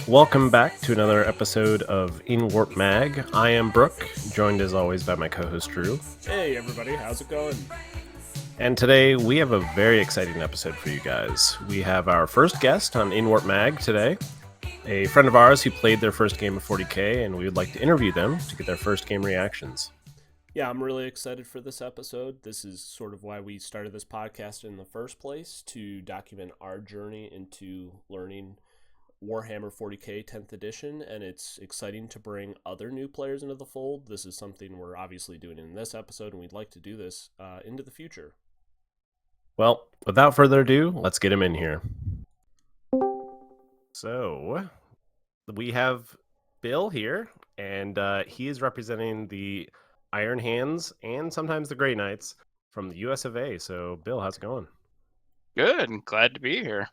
Welcome back to another episode of Inwarp Mag. I am Brooke, joined as always by my co-host Drew. Hey everybody, how's it going? And today we have a very exciting episode for you guys. We have our first guest on Inwarp Mag today, a friend of ours who played their first game of 40K, and we would like to interview them to get their first game reactions. Yeah, I'm really excited for this episode. This is sort of why we started this podcast in the first place, to document our journey into learning Warhammer 40K 10th edition, and it's exciting to bring other new players into the fold. This is something we're obviously doing in this episode, and we'd like to do this into the future. Well, without further ado, let's get him in here. So, we have Bill here, and he is representing the Iron Hands and sometimes the Grey Knights from the US of A. So, Bill, how's it going? Good. Glad to be here.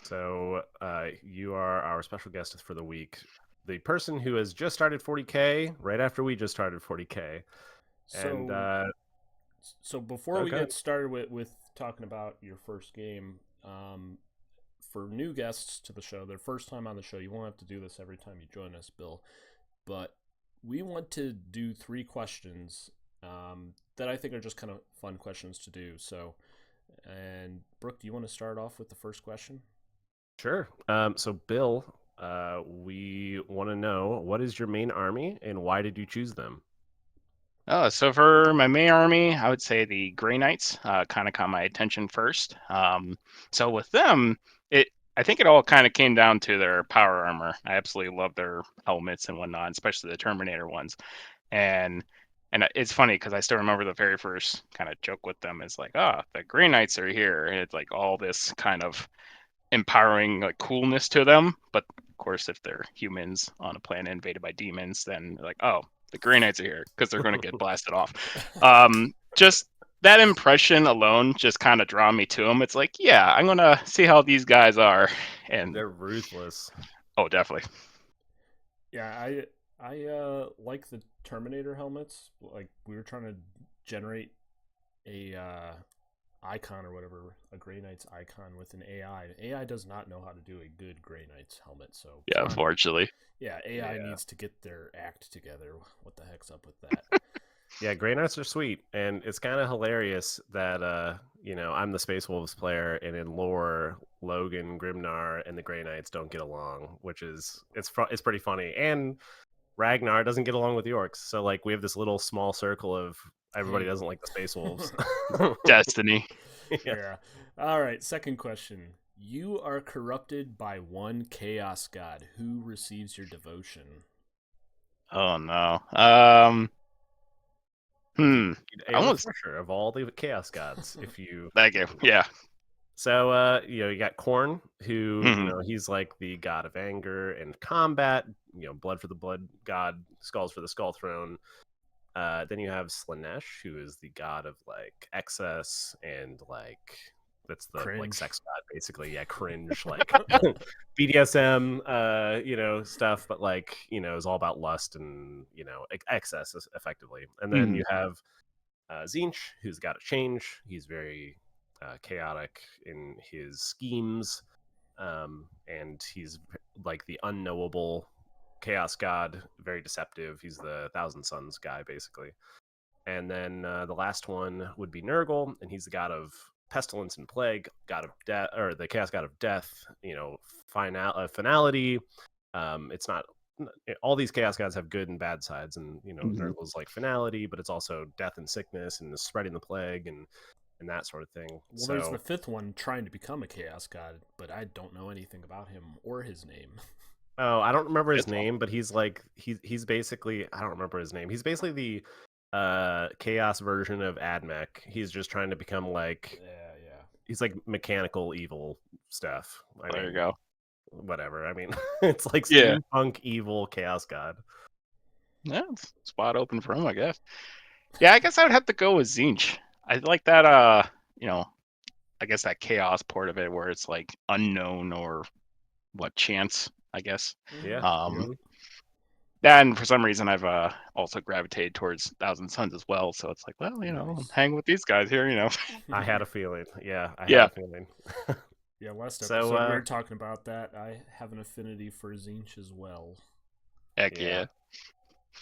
So, you are our special guest for the week. The person who has just started 40K right after we just started 40K. So before we get started with talking about your first game, for new guests to the show, their first time on the show, you won't have to do this every time you join us, Bill, but we want to do 3 questions that I think are just kind of fun questions to do. So, and Brooke, do you want to start off with the first question? Sure. So, Bill, we want to know, what is your main army and why did you choose them? So for my main army, I would say the Grey Knights kind of caught my attention first. So with them, I think it all kind of came down to their power armor. I absolutely love their helmets and whatnot, especially the Terminator ones. And it's funny because I still remember the very first kind of joke with them is like, the Grey Knights are here. And it's like all this kind of empowering like coolness to them. But of course, if they're humans on a planet invaded by demons, then they're like, oh, the Grey Knights are here because they're going to get blasted off. Just that impression alone just kind of draw me to them. It's like, yeah, I'm going to see how these guys are. And they're ruthless. Oh, definitely. Yeah, I like the Terminator helmets. Like, we were trying to generate a icon or whatever, a Grey Knights icon with an AI. AI does not know how to do a good Grey Knights helmet, so yeah, unfortunately. Yeah, AI needs to get their act together. What the heck's up with that? Yeah, Grey Knights are sweet, and it's kind of hilarious that I'm the Space Wolves player, and in lore, Logan, Grimnar, and the Grey Knights don't get along, which is it's pretty funny. And Ragnar doesn't get along with the Orcs, so like we have this little small circle of everybody doesn't like the Space Wolves. Destiny. Yeah. All right. Second question. You are corrupted by one chaos god. Who receives your devotion? Oh no. Almost pressure of all the chaos gods. If you thank you. Yeah. So you got Khorne, who he's like the god of anger and combat. Blood for the blood god, skulls for the skull throne. Then you have Slaanesh, who is the god of like excess and like that's the cringe. Like sex god basically. Yeah, cringe, like BDSM, stuff, but like is all about lust and excess effectively. And then you have Tzeentch, who's got a change. He's very chaotic in his schemes, and he's like the unknowable chaos god, very deceptive. He's the Thousand Suns guy basically. And then the last one would be Nurgle, and he's the god of pestilence and plague, god of death, or the chaos god of death, finality. It's not all these chaos gods have good and bad sides, and Nurgle's like finality, but it's also death and sickness and spreading the plague and that sort of thing. Well, there's the 5th one trying to become a chaos god, but I don't know anything about him or his name. Oh, I don't remember his name, but he's like he's basically, I don't remember his name. He's basically the chaos version of Admech. He's just trying to become like he's like mechanical evil stuff. There you go. Whatever. I mean, it's like steampunk evil chaos god. Yeah, spot open for him, I guess. Yeah, I guess I would have to go with Tzeentch. I like that I guess that chaos part of it where it's like unknown or chance, I guess. Yeah. And for some reason I've also gravitated towards Thousand Suns as well, so it's like, well, I'm hanging with these guys here, I had a feeling. Yeah, I had a feeling. Yeah, last So episode we were talking about that. I have an affinity for Zinch as well. Heck yeah.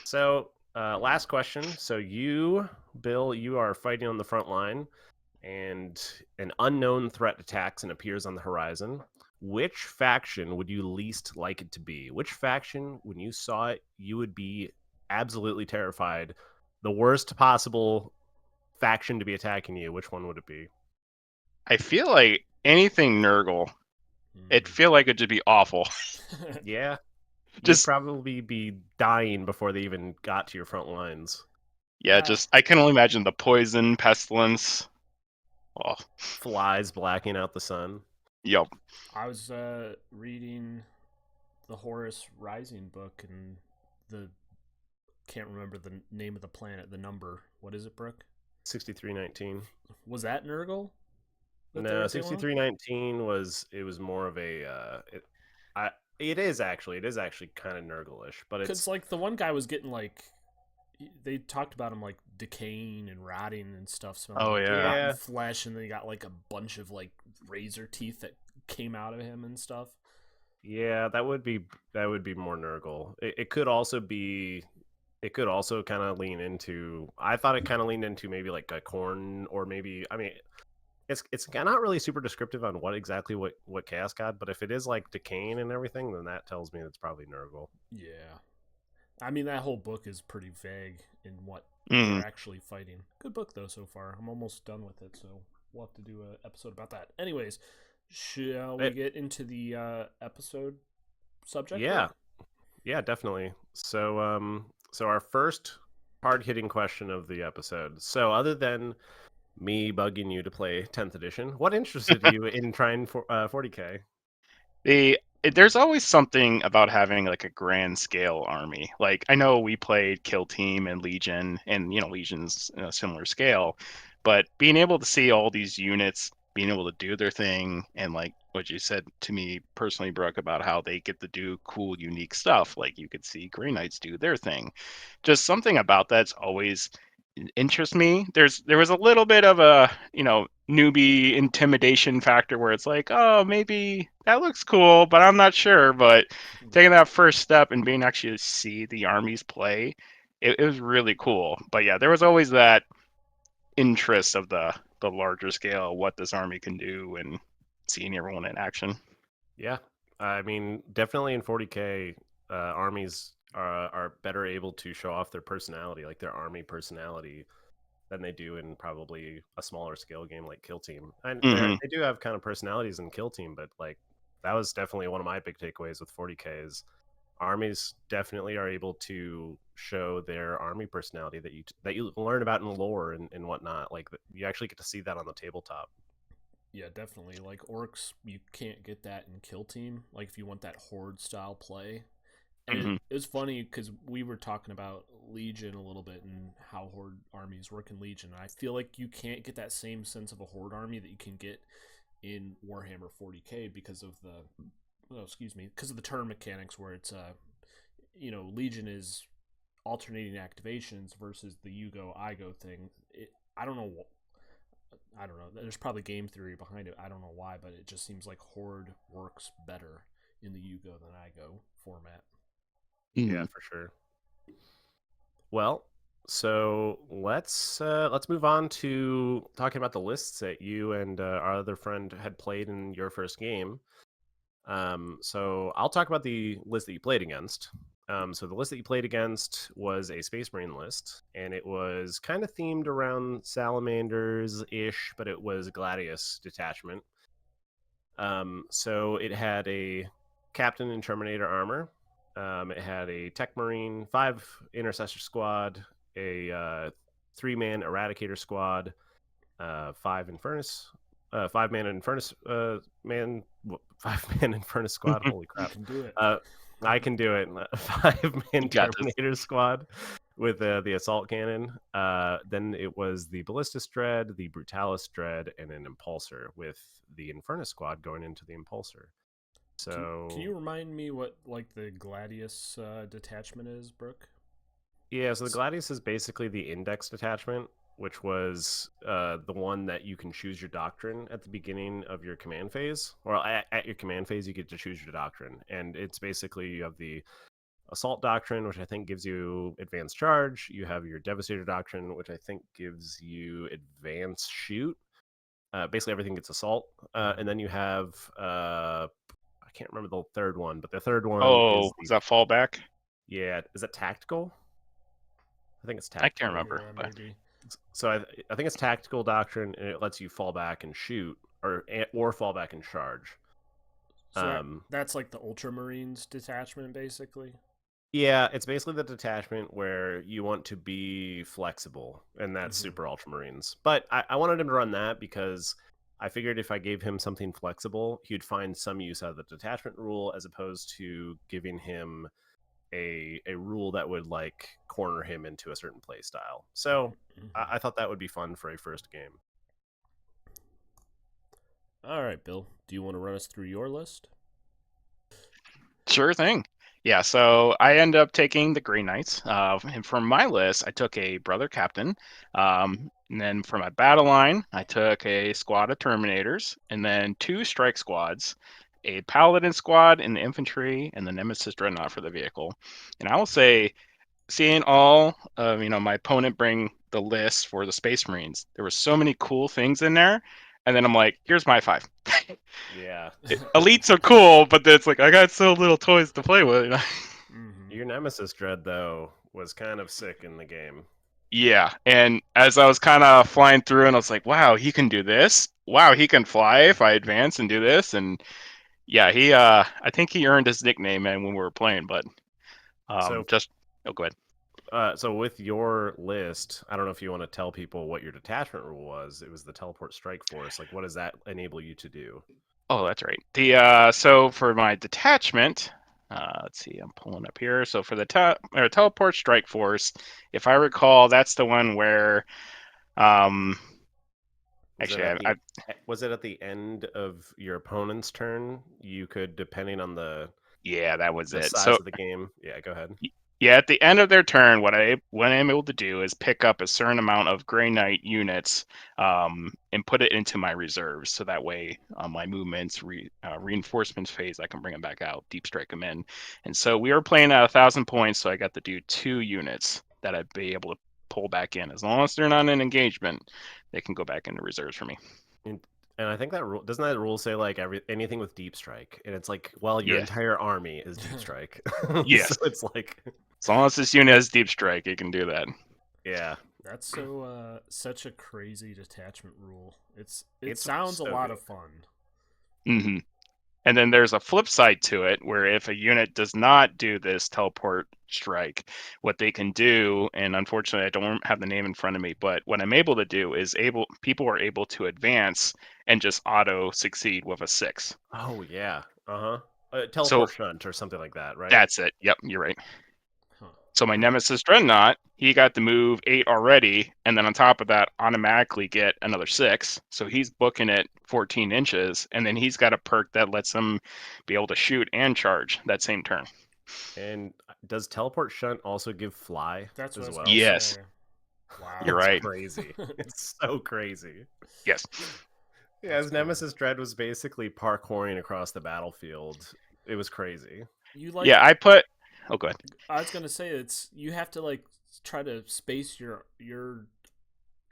So last question. So you, Bill, you are fighting on the front line, and an unknown threat attacks and appears on the horizon. Which faction would you least like it to be? Which faction, when you saw it, you would be absolutely terrified? The worst possible faction to be attacking you, which one would it be? I feel like anything Nurgle, it feel like it'd be awful. Yeah. You'd Just probably be dying before they even got to your front lines. yeah, just I can only imagine the poison, pestilence. Oh, Flies blacking out the sun. yep. I was reading the Horus Rising book, and the can't remember the name of the planet, the number. What is it, Brooke? 6319. Was that Nurgle? No, 6319 was more of a it is actually kind of Nurgle-ish, but because it's like the one guy was getting like they talked about him like decaying and rotting and stuff, smelling Oh like yeah. rotten flesh, and then he got like a bunch of like razor teeth that came out of him and stuff. yeah, that would be more Nurgle. It could also be kind of lean into, I thought it kind of leaned into maybe like a corn, or maybe, I mean, it's not really super descriptive on what Chaos God, but if it is like decaying and everything, then that tells me it's probably Nurgle. Yeah, I mean that whole book is pretty vague in what Mm. they're actually fighting. Good book though so far. I'm almost done with it, so we'll have to do an episode about that. Anyways, shall we get into the episode subject? Yeah, yeah, definitely. So so our first hard hitting question of the episode. So other than me bugging you to play 10th edition, what interested you in trying 40k? There's always something about having like a grand scale army. Like I know we played Kill Team and Legion, and Legion's a similar scale, but being able to see all these units being able to do their thing, and like what you said to me personally, Brooke, about how they get to do cool, unique stuff. Like you could see Grey Knights do their thing. Just something about that's always interest me. There was a little bit of a newbie intimidation factor where it's like, oh, maybe that looks cool, but I'm not sure. But taking that first step and being actually to see the armies play, it was really cool. But yeah, there was always that interest of the larger scale, what this army can do, and seeing everyone in action. Yeah, I mean, definitely in 40k, armies are better able to show off their personality, like their army personality, than they do in probably a smaller scale game like Kill Team. And they do have kind of personalities in Kill Team, but like that was definitely one of my big takeaways with 40k is armies definitely are able to show their army personality that you learn about in lore and whatnot. Like you actually get to see that on the tabletop. Yeah, definitely. Like orcs, you can't get that in Kill Team. Like if you want that horde style play, and it was funny because we were talking about Legion a little bit and how horde armies work in Legion. And I feel like you can't get that same sense of a horde army that you can get in Warhammer 40k because of because of the turn mechanics where it's Legion is alternating activations versus the you go I go thing. I don't know. There's probably game theory behind it. I don't know why, but it just seems like horde works better in the you go than I go format. Yeah, for sure. Well, so let's move on to talking about the lists that you and our other friend had played in your first game. So I'll talk about the list that you played against. So the list that you played against was a Space Marine list, and it was kind of themed around salamanders-ish, but it was Gladius detachment. So it had a Captain and Terminator armor. It had a Tech Marine, 5 Intercessor squad, a 3-man Eradicator squad, 5 Infernus, 5-man Infernus man, 5-man Infernus squad. Holy crap! You can do it. I can do it. 5-man got Terminator squad with the assault cannon. Then it was the Ballistus Dread, the Brutalis Dread, and an Impulsor with the Infernus squad going into the Impulsor. So can you remind me what like the Gladius detachment is, Brooke? yeah, so the Gladius is basically the Index detachment, which was the one that you can choose your doctrine at the beginning of your command phase, or at your command phase you get to choose your doctrine, and it's basically you have the assault doctrine, which I think gives you advanced charge. You have your devastator doctrine, which I think gives you advanced shoot. Basically everything gets assault, and then you have I can't remember the third one, but the third one is that fallback? Yeah, is it tactical? I think it's tactical. I can't remember. Yeah, but... maybe. So I think it's tactical doctrine, and it lets you fall back and shoot, or fall back and charge. So that's like the Ultramarines detachment, basically. Yeah, it's basically the detachment where you want to be flexible, and that's super Ultramarines. But I wanted him to run that because I figured if I gave him something flexible, he'd find some use out of the detachment rule, as opposed to giving him a rule that would like corner him into a certain play style. So I thought that would be fun for a first game. All right, Bill, do you want to run us through your list? Sure thing. Yeah, so I end up taking the Grey Knights. And for my list, I took a Brother Captain. And then for my battle line, I took a squad of Terminators, and then 2 strike squads, a Paladin squad in the infantry, and the Nemesis Dreadnought for the vehicle. And I will say, seeing all of my opponent bring the list for the Space Marines, there were so many cool things in there. And then I'm like, here's my 5. Yeah. Elites are cool, but it's like, I got so little toys to play with. Your Nemesis Dread, though, was kind of sick in the game. Yeah, and as I was kind of flying through, and I was like, wow, he can do this. Wow, he can fly if I advance and do this. And yeah, I think he earned his nickname, man, when we were playing, but go ahead. So with your list, I don't know if you want to tell people what your detachment rule was. It was the teleport strike force. Like, what does that enable you to do? Oh, that's right. So for my detachment, let's see, I'm pulling up here. So for the teleport strike force, if I recall, that's the one where, was it at the end of your opponent's turn? You could, depending on the that was the it. size of the game. Yeah, go ahead. Yeah, at the end of their turn, what I'm able to do is pick up a certain amount of Grey Knight units and put it into my reserves. So that way, on my movements, reinforcements phase, I can bring them back out, deep strike them in. And so we were playing at 1,000 points, so I got to do 2 units that I'd be able to pull back in. As long as they're not in engagement, they can go back into reserves for me. And I think that rule doesn't that rule say like anything with deep strike, and it's like, well, your entire army is deep strike. Yes, so it's like as long as this unit has deep strike, it can do that. Yeah, that's so such a crazy detachment rule. It sounds so a lot of fun. Mm-hmm. And then there's a flip side to it, where if a unit does not do this teleport strike, what they can do, and unfortunately I don't have the name in front of me, but what I'm able to do is people are able to advance and just auto succeed with a 6. Oh yeah, teleport shunt or something like that, right? That's it. Yep, you're right. So my Nemesis Dreadnought, he got to move 8 already, and then on top of that, automatically get another 6. So he's booking it 14 inches, and then he's got a perk that lets him be able to shoot and charge that same turn. And does teleport shunt also give fly? That's as well. Yes. Wow, you're right. Crazy. It's so crazy. Yes. Yeah, his Nemesis Dread was basically parkouring across the battlefield. It was crazy. I put. Oh, go ahead. I was gonna say you have to like try to space your.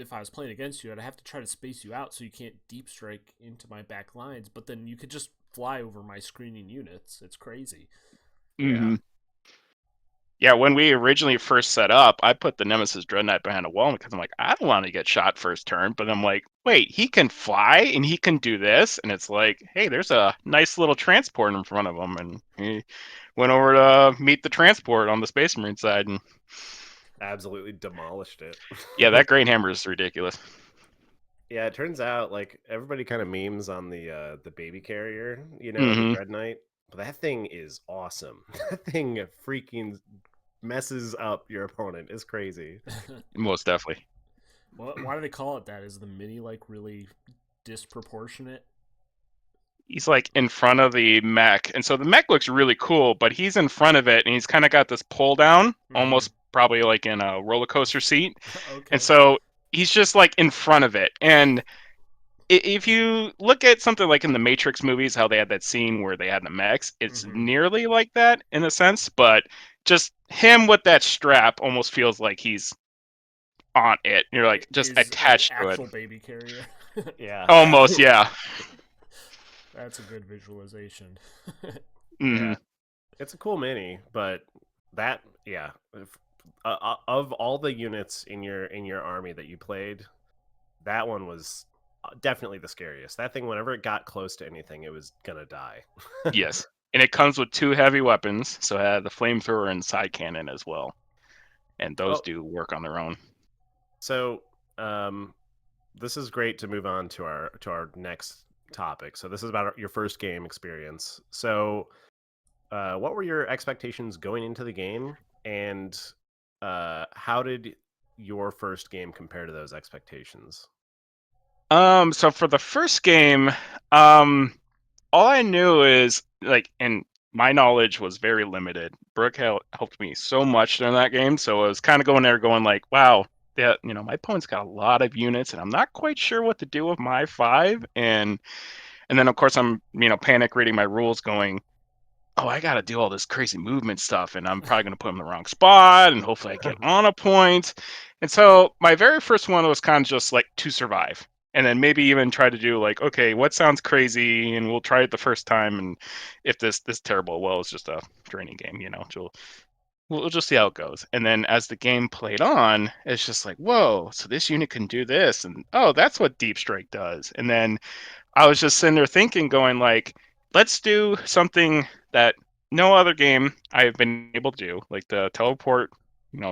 If I was playing against you, I'd have to try to space you out so you can't deep strike into my back lines. But then you could just fly over my screening units. It's crazy. Mm-hmm. Yeah, when we originally first set up, I put the Nemesis Dreadnought behind a wall because I'm like, I don't want to get shot first turn. But I'm like, wait, he can fly and he can do this. And it's like, hey, there's a nice little transport in front of him. And he went over to meet the transport on the Space Marine side and absolutely demolished it. Yeah, that Great Hammer is ridiculous. Yeah, it turns out like everybody kind of memes on the baby carrier, the Dread Knight. But that thing is awesome. That thing freaking messes up your opponent. It's crazy. Most definitely. Why do they call it that? Is the mini like really disproportionate? He's like in front of the mech, and so the mech looks really cool, but he's in front of it, and he's kind of got this pull down, almost probably like in a roller coaster seat. Okay. And so he's just like in front of it. And if you look at something like in the Matrix movies, how they had that scene where they had the mechs, it's nearly like that in a sense, but just him with that strap almost feels like he's on it. You're like just Is an attached to it. actual baby carrier. Yeah. Almost, yeah. That's a good visualization. Mm-hmm. Yeah. It's a cool mini, but that of all the units in your army that you played, that one was definitely the scariest. That thing, whenever it got close to anything, it was gonna die. Yes. And it comes with 2 heavy weapons, so it had the flamethrower and side cannon as well. And those Oh, do work on their own. so this is great to move on to our next topic. So this is about your first game experience. So what were your expectations going into the game, and how did your first game compare to those expectations? So for the first game, all I knew is like, and my knowledge was very limited. Brooke helped me so much during that game, so I was kind of going there, going like, "Wow, yeah, my opponent's got a lot of units, and I'm not quite sure what to do with my 5." And then of course I'm panic reading my rules, going, "Oh, I got to do all this crazy movement stuff, and I'm probably going to put him in the wrong spot, and hopefully I get on a point." And so my very first one was kind of just like to survive, and then maybe even try to do like, okay, what sounds crazy, and we'll try it the first time, and if this terrible, well, it's just a training game, we'll just see how it goes. And then as the game played on, it's just like, whoa, so this unit can do this, and oh, that's what Deep Strike does. And then I was just sitting there thinking, going like, let's do something that no other game I've been able to do, like the teleport,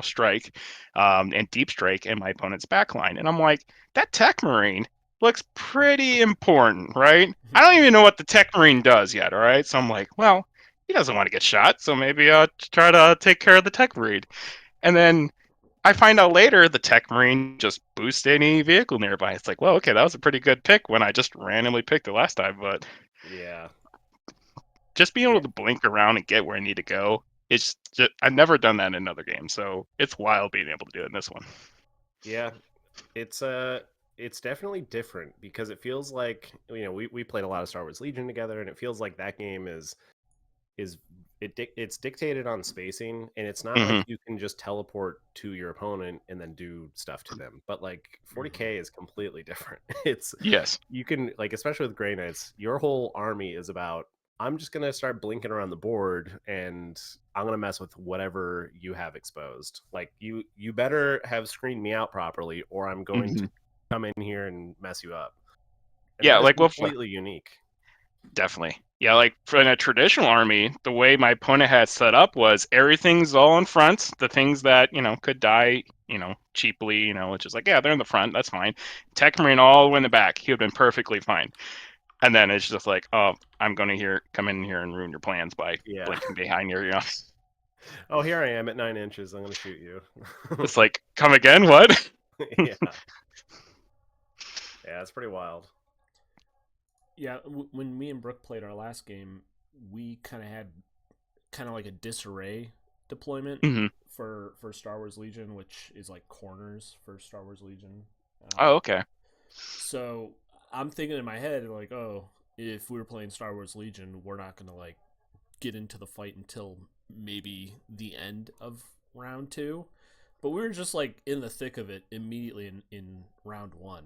strike, and deep strike in my opponent's backline. And I'm like, that tech marine looks pretty important, right? I don't even know what the tech marine does yet, all right? So I'm like, well, he doesn't want to get shot, so maybe I'll try to take care of the tech marine. And then I find out later the tech marine just boosts any vehicle nearby. It's like, well, okay, that was a pretty good pick when I just randomly picked it last time, but Yeah. just being Yeah. able to blink around and get where I need to go, it's just, I've never done that in another game, so it's wild being able to do it in this one. Yeah. It's it's definitely different because it feels like, we played a lot of Star Wars Legion together, and it feels like that game is it's dictated on spacing, and it's not like Hmm. you can just teleport to your opponent and then do stuff to them. But like 40K is completely different. It's Yes. you can, like, especially with Grey Knights, your whole army is about, I'm just gonna start blinking around the board, and I'm gonna mess with whatever you have exposed. Like, you better have screened me out properly, or I'm going Hmm. to come in here and mess you up. And Yeah, that is like completely unique. definitely. Yeah, like for in a traditional army, the way my opponent had set up was everything's all in front. The things that, could die, cheaply, which is like, yeah, they're in the front, that's fine. Tech Marine all the way in the back, he would have been perfectly fine. And then it's just like, oh, I'm going to come in here and ruin your plans by Yeah. blinking behind you. Oh, here I am at 9 inches. I'm gonna shoot you. It's like, come again? What? Yeah. Yeah, it's pretty wild. Yeah, when me and Brooke played our last game, we kind of had like a disarray deployment Hmm. for Star Wars Legion, which is like corners for Star Wars Legion. Oh, okay. So I'm thinking in my head like, oh, if we were playing Star Wars Legion, we're not gonna like get into the fight until maybe the end of round 2. But we were just like in the thick of it immediately in round 1.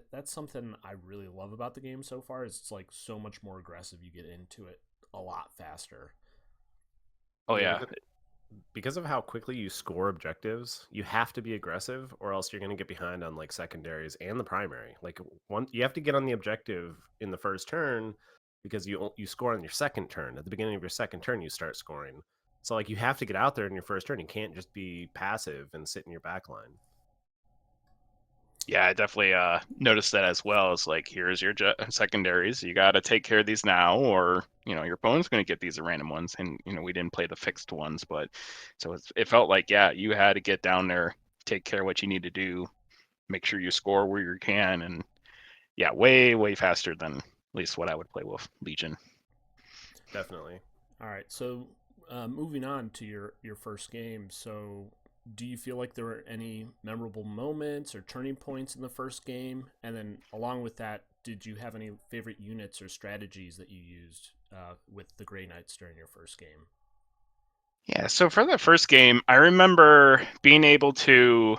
That's something I really love about the game so far. Is it's like so much more aggressive. You get into it a lot faster. Oh, Yeah, yeah. because of how quickly you score objectives, you have to be aggressive, or else you're going to get behind on like secondaries and the primary. Like, you have to get on the objective in the first turn, because you score on your second turn. At the beginning of your second turn, you start scoring. So like, you have to get out there in your first turn. You can't just be passive and sit in your back line. Yeah, I definitely noticed that as well. It's like, here's your secondaries. You got to take care of these now, or your opponent's going to get these random ones. And we didn't play the fixed ones, but so it felt like, yeah, you had to get down there, take care of what you need to do, make sure you score where you can, and yeah, way faster than at least what I would play with Legion. Definitely. All right, so moving on to your first game. So do you feel like there were any memorable moments or turning points in the first game? And then along with that, did you have any favorite units or strategies that you used with the Grey Knights during your first game? Yeah, so for the first game, I remember being able to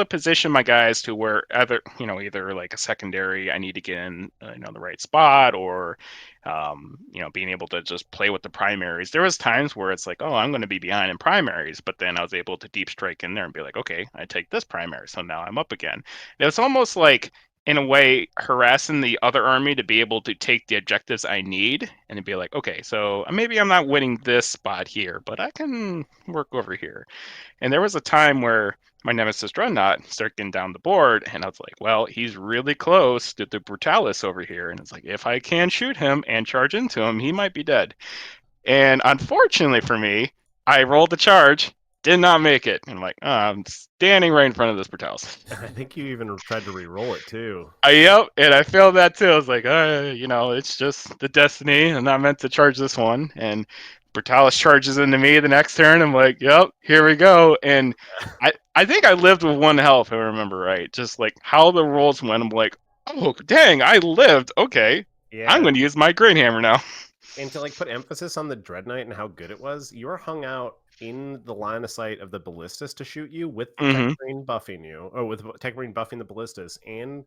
position my guys to where either like a secondary, I need to get in the right spot, or being able to just play with the primaries. There was times where it's like, oh, I'm going to be behind in primaries, but then I was able to deep strike in there and be like, okay, I take this primary, so now I'm up again. It was almost like, in a way, harassing the other army to be able to take the objectives I need, and to be like, okay, so maybe I'm not winning this spot here, but I can work over here. And there was a time where my Nemesis Dreadnought started getting down the board, and I was like, well, he's really close to the Brutalis over here. And it's like, if I can shoot him and charge into him, he might be dead. And unfortunately for me, I rolled the charge, did not make it. And I'm like, oh, I'm standing right in front of this Brutalis. I think you even tried to re-roll it too. Yep, and I failed that too. I was like, it's just the destiny. I'm not meant to charge this one. And Brutalis charges into me the next turn. I'm like, yep, here we go. And I think I lived with 1 health, if I remember right. Just like how the rolls went, I'm like, oh, dang, I lived. Okay, Yeah. I'm going to use my Great Hammer now. And to like put emphasis on the Dread Knight and how good it was, you were hung out in the line of sight of the Ballistas to shoot you with the Tech Marine buffing you, or with Tech Marine buffing the Ballistas, and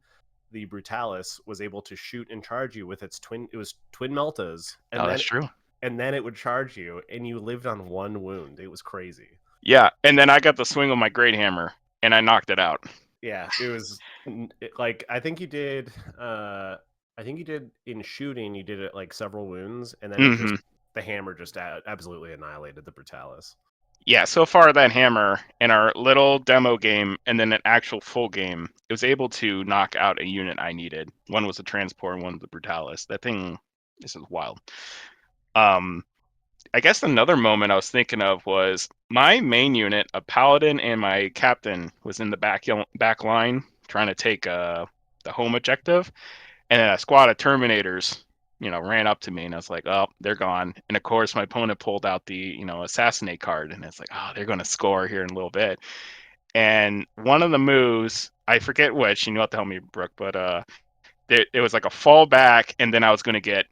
the Brutalis was able to shoot and charge you with its twin. It was twin Meltas, and That's true. And then it would charge you, and you lived on 1 wound. It was crazy. Yeah, and then I got the swing of my Great Hammer, and I knocked it out. Yeah, it was like I think you did. I think you did in shooting. You did it like several wounds, and then the hammer just absolutely annihilated the Brutalis. Yeah, so far that hammer in our little demo game and then an actual full game, it was able to knock out a unit I needed. One was a transport, and one was the Brutalis. That thing, this is wild. I guess another moment I was thinking of was my main unit, a paladin, and my captain was in the back line trying to take the home objective, and then a squad of Terminators, ran up to me, and I was like, oh, they're gone. And of course, my opponent pulled out the assassinate card, and it's like, oh, they're going to score here in a little bit. And one of the moves, I forget which, you have to help me, Brooke, but it was like a fall back, and then I was going to get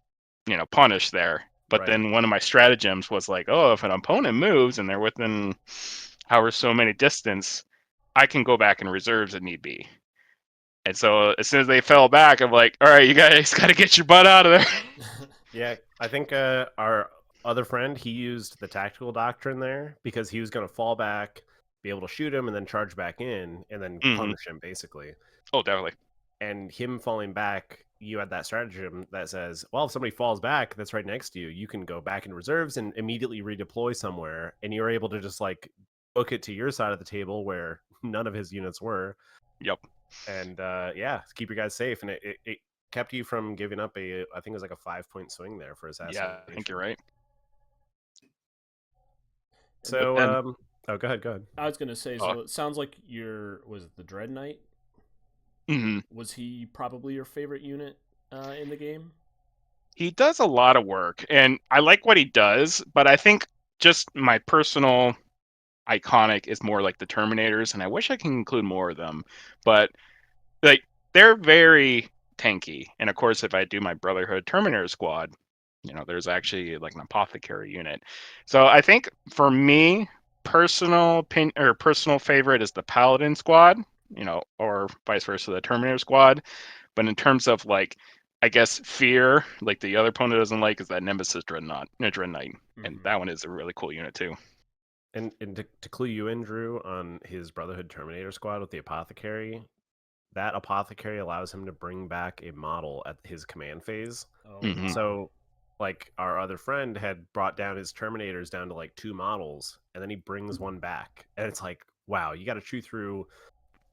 punished there. But then one of my stratagems was like, oh, if an opponent moves and they're within however so many distance, I can go back in reserves if need be. And so as soon as they fell back, I'm like, all right, you guys got to get your butt out of there. Yeah, I think our other friend, he used the tactical doctrine there because he was going to fall back, be able to shoot him, and then charge back in, and then punish him, basically. Oh, definitely. And him falling back, you had that stratagem that says, well, if somebody falls back that's right next to you, you can go back in reserves and immediately redeploy somewhere, and you're able to just like book it to your side of the table where none of his units were. Yep. And keep your guys safe, and it kept you from giving up I think it was like a 5-point swing there for assassination. Yeah, I think you're right. So go ahead. I was gonna say, so it sounds like was it the Dread Knight? Was he probably your favorite unit in the game? He does a lot of work, and I like what he does, but I think just my personal iconic is more like the Terminators, and I wish I can include more of them, but like they're very tanky. And of course, if I do my Brotherhood Terminator squad, there's actually like an apothecary unit. So I think for me, personal favorite is the Paladin squad, or vice versa, the Terminator squad. But in terms of like, I guess fear, like the other opponent doesn't like, is that Nemesis Dread Knight, and that one is a really cool unit too. And to clue you in, Drew, on his Brotherhood Terminator squad with the apothecary, that apothecary allows him to bring back a model at his command phase. Wow. So like our other friend had brought down his Terminators down to like 2 models, and then he brings one back, and it's like, wow, you got to chew through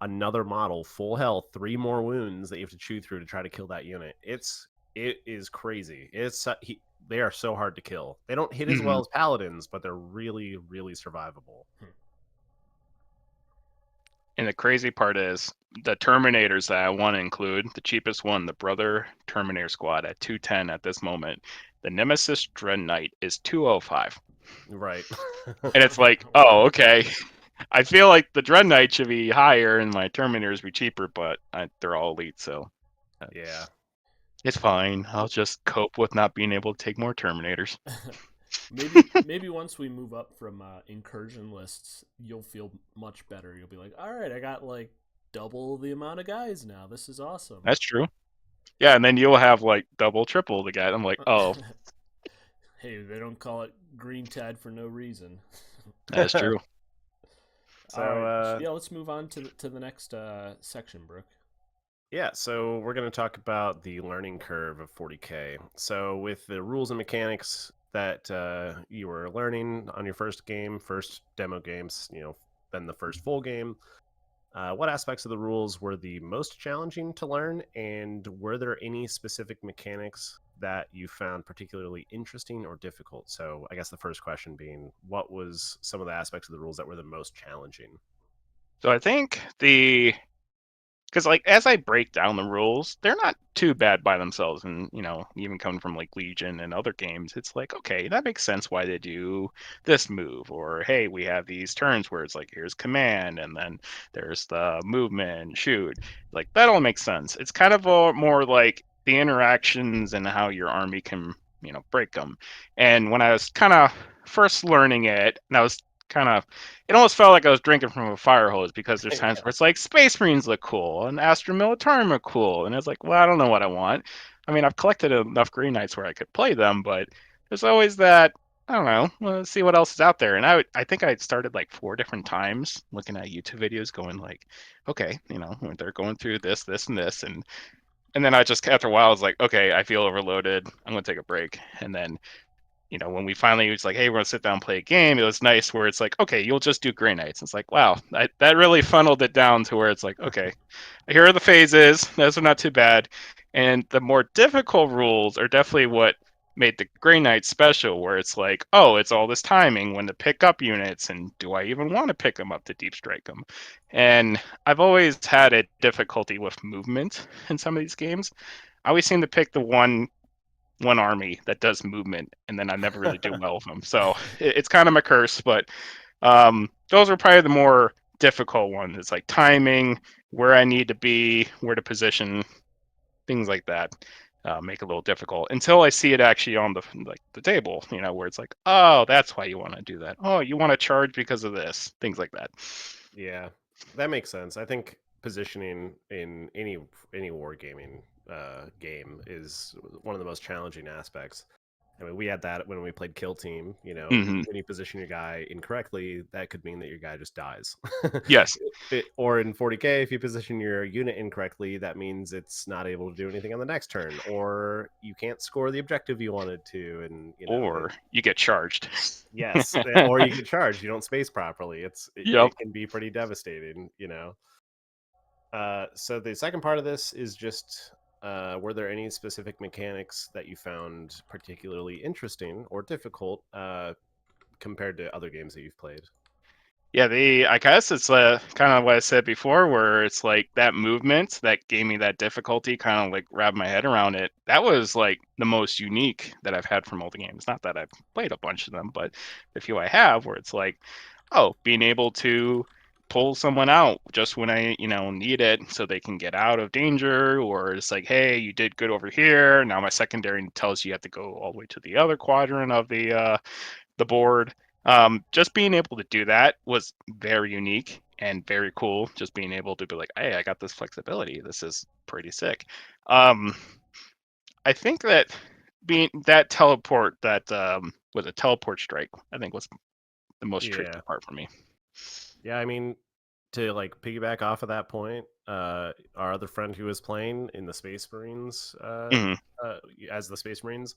another model, full health, 3 more wounds that you have to chew through to try to kill that unit. It is crazy. They are so hard to kill. They don't hit as well as Paladins, but they're really, really survivable. And the crazy part is the Terminators that I want to include, the cheapest one, the Brother Terminator squad at 210 at this moment. The Nemesis Dread Knight is 205. Right. And it's like, oh, okay. I feel like the Dread Knight should be higher and my Terminators be cheaper, but they're all elite, so Yeah. it's fine. I'll just cope with not being able to take more Terminators. maybe once we move up from incursion lists, you'll feel much better. You'll be like, all right, I got like double the amount of guys now. This is awesome. That's true. Yeah, and then you'll have like double, triple the guy. I'm like, oh, hey, they don't call it green tide for no reason. that's true. So all right, yeah, let's move on to the next section, Brooke. yeah, so we're going to talk about the learning curve of 40K. So with the rules and mechanics that you were learning on your first demo games, then the first full game, what aspects of the rules were the most challenging to learn, and were there any specific mechanics that you found particularly interesting or difficult? So I guess the first question being, what was some of the aspects of the rules that were the most challenging? So I think because like as I break down the rules, they're not too bad by themselves, and even coming from like Legion and other games, it's like, okay, that makes sense why they do this move, or hey, we have these turns where it's like here's command and then there's the movement and shoot, like that all makes sense. It's kind of more like the interactions and how your army can break them. And when I was kind of first learning it, and I was kind of, it almost felt like I was drinking from a fire hose, because there's times where it's like Space Marines look cool and Astra Militarum are cool, and it's like, well, I don't know what I want. I mean, I've collected enough Green Knights where I could play them, but there's always that, I don't know, let's see what else is out there. And I think I started like 4 different times looking at YouTube videos going like, okay, they're going through this, this, and this, and then I just, after a while, I was like, okay, I feel overloaded, I'm gonna take a break. And then when we finally was like, hey, we're gonna sit down and play a game, it was nice where it's like, okay, you'll just do Grey Knights. It's like, wow, that really funneled it down to where it's like, okay, here are the phases. Those are not too bad. And the more difficult rules are definitely what made the Grey Knights special, where it's like, oh, it's all this timing when to pick up units, and do I even want to pick them up to deep strike them? And I've always had a difficulty with movement in some of these games. I always seem to pick the one army that does movement, and then I never really do well with them. So it's kind of my curse, but those are probably the more difficult ones. It's like timing, where I need to be, where to position, things like that. Make it a little difficult until I see it actually on the table, where it's like, oh, that's why you want to do that. Oh, you want to charge because of this, things like that. Yeah, that makes sense. I think positioning in any wargaming game is one of the most challenging aspects. I mean, we had that when we played Kill Team. Mm-hmm. When you position your guy incorrectly, that could mean that your guy just dies. Yes. Or in 40K, if you position your unit incorrectly, that means it's not able to do anything on the next turn, or you can't score the objective you wanted to, and or you get charged. yes, or you get charged. You don't space properly. Yep. It can be pretty devastating. So the second part of this is just, were there any specific mechanics that you found particularly interesting or difficult compared to other games that you've played? Yeah, I guess it's kind of what I said before, where it's like that movement that gave me that difficulty, kind of like wrap my head around it. That was like the most unique that I've had from all the games. Not that I've played a bunch of them, but the few I have, where it's like, oh, being able to pull someone out just when I need it, so they can get out of danger, or it's like, hey, you did good over here. Now my secondary tells you have to go all the way to the other quadrant of the board. Just being able to do that was very unique and very cool. Just being able to be like, hey, I got this flexibility. This is pretty sick. I think that being that teleport, that was a teleport strike, I think was the most tricky part for me. Yeah, I mean, to like piggyback off of that point, our other friend who was playing in the Space Marines, as the Space Marines,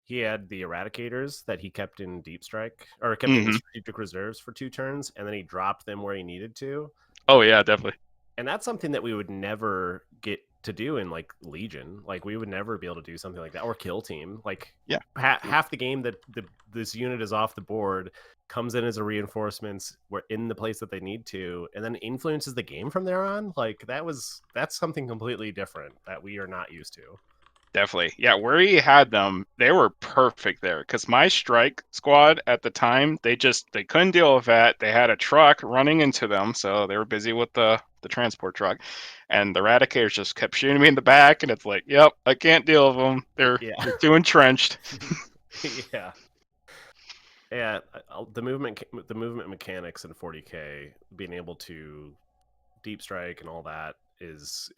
he had the Eradicators that he kept in Deep Strike, or kept in Strategic Reserves for 2 turns, and then he dropped them where he needed to. Oh yeah, definitely. And that's something that we would never get to do in like Legion. Like we would never be able to do something like that, or Kill Team. Like half the game that this unit is off the board comes in as a reinforcements, we're in the place that they need to, and then influences the game from there on. Like that's something completely different that we are not used to. Definitely. Yeah, where he had them, they were perfect there. Because my strike squad at the time, they couldn't deal with that. They had a truck running into them, so they were busy with the transport truck. And the Eradicators just kept shooting me in the back, and it's like, yep, I can't deal with them. They're too entrenched. Yeah. Yeah, the movement mechanics in 40K, being able to deep strike and all that is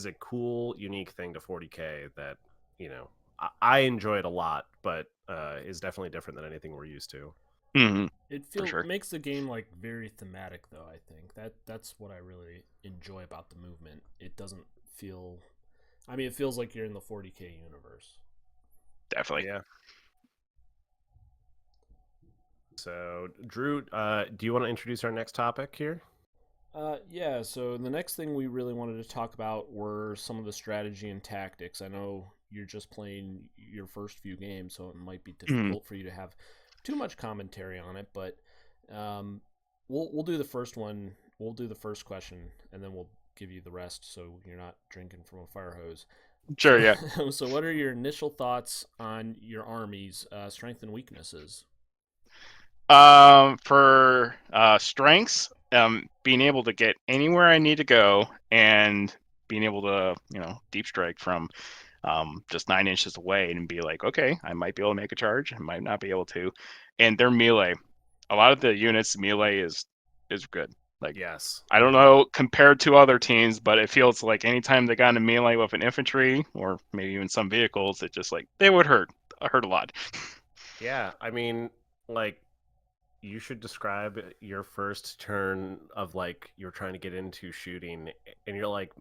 a cool, unique thing to 40K that, you know, I enjoy it a lot, but is definitely different than anything we're used to. Mm-hmm. It makes the game like very thematic, though. I think that's what I really enjoy about the movement. It doesn't feel, I mean, it feels like you're in the 40K universe. Definitely. Yeah. So, Drew, do you want to introduce our next topic here? Yeah, so the next thing we really wanted to talk about were some of the strategy and tactics. I know you're just playing your first few games, so it might be difficult for you to have too much commentary on it, but we'll do the first one. We'll do the first question, and then we'll give you the rest so you're not drinking from a fire hose. Sure, yeah. So what are your initial thoughts on your army's strengths and weaknesses? For strengths, being able to get anywhere I need to go and being able to, deep strike from just 9 inches away and be like, okay, I might be able to make a charge, I might not be able to. And their melee, a lot of the units melee is good. Like, Yes. I don't know compared to other teams, but it feels like anytime they got into melee with an infantry or maybe even some vehicles, it just like they would hurt a lot. Yeah, I mean, like, you should describe your first turn of like you're trying to get into shooting, and you're like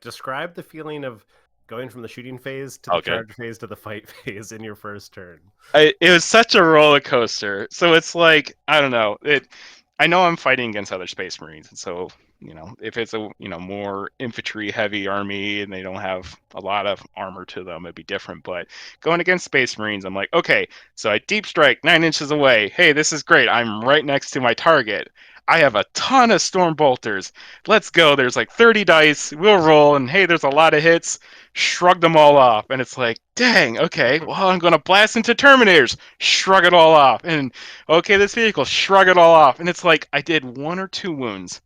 describe the feeling of going from the shooting phase to the Okay. charge phase to the fight phase in your first turn. It was such a roller coaster. So it's like, I don't know. I know I'm fighting against other Space Marines, and so if it's a more infantry heavy army and they don't have a lot of armor to them, it'd be different. But going against Space Marines, I'm like, okay, so I deep strike 9 inches away. Hey, this is great. I'm right next to my target. I have a ton of storm bolters. Let's go. There's like 30 dice. We'll roll, and hey, there's a lot of hits. Shrug them all off, and it's like, dang, okay, well, I'm gonna blast into Terminators. Shrug it all off, and okay, this vehicle, shrug it all off, and it's like I did 1 or 2 wounds,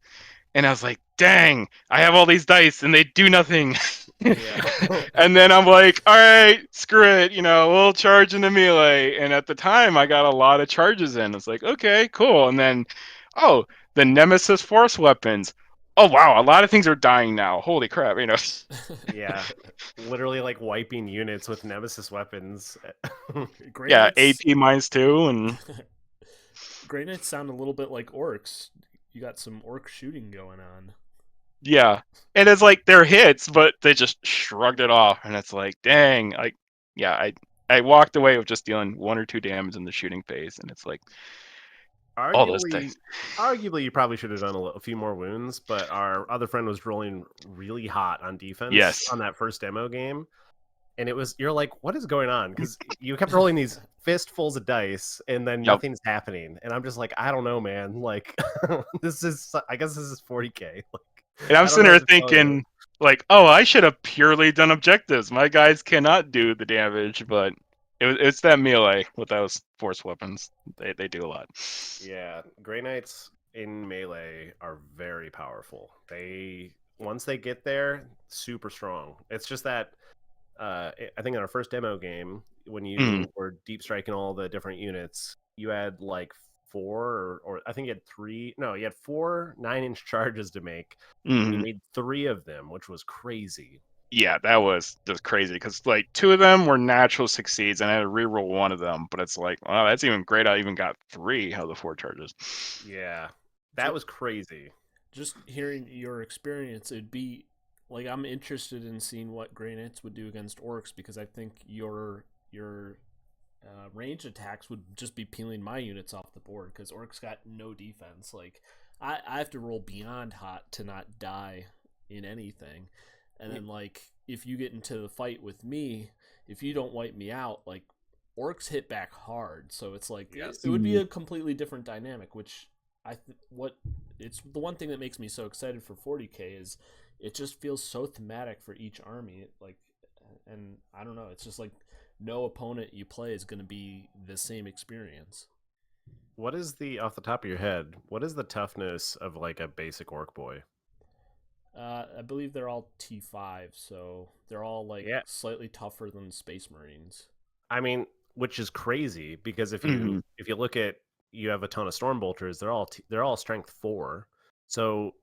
and I was like, dang, I have all these dice, and they do nothing. Yeah. And then I'm like, all right, screw it, we'll charge into melee. And at the time, I got a lot of charges in. It's like, okay, cool. And then, oh, the Nemesis Force weapons. Oh wow, a lot of things are dying now. Holy crap, Yeah, literally like wiping units with Nemesis weapons. Yeah, Granites, AP -2 and Granites sound a little bit like orcs. You got some orc shooting going on. yeah. And it's like they're hits, but they just shrugged it off, and it's like, dang, like, yeah, I walked away with just dealing 1 or 2 damage in the shooting phase, and it's like all those arguably dice. arguably you probably should have done a few more wounds, but our other friend was rolling really hot on defense Yes. on that first demo game, and you're like, what is going on? Because you kept rolling these fistfuls of dice and then Yep. nothing's happening, and I'm just like, I don't know, man. Like, I guess this is 40K. Like, And I'm I don't sitting know there what to tell you. thinking, like, oh, I should have purely done objectives. My guys cannot do the damage, but it's that melee with those force weapons. They do a lot. Yeah, Grey Knights in melee are very powerful. Once they get there, super strong. It's just that I think in our first demo game, when Mm, you were deep striking all the different units, you had like four or I think you had three. No, you had four 9-inch charges to make, and you mm. made three of them, which was crazy. Yeah, that was just crazy because like 2 of them were natural succeeds, and I had to reroll 1 of them. But it's like, wow, that's even great. I even got 3 out of the 4 charges. Yeah, that was crazy. Just hearing your experience, it'd be like I'm interested in seeing what Granites would do against orcs because I think your range attacks would just be peeling my units off the board because orcs got no defense. Like I have to roll beyond hot to not die in anything, and then like if you get into the fight with me, if you don't wipe me out, like orcs hit back hard. So it's like Yes. it would be a completely different dynamic, which what it's the one thing that makes me so excited for 40K is it just feels so thematic for each army. Like and I don't know. It's just like no opponent you play is going to be the same experience. What is off the top of your head? What is the toughness of like a basic orc boy? I believe they're all T5, so they're all like Yeah, slightly tougher than Space Marines. I mean, which is crazy because Mhm. if you look at you have a ton of storm bolters, they're all strength 4, so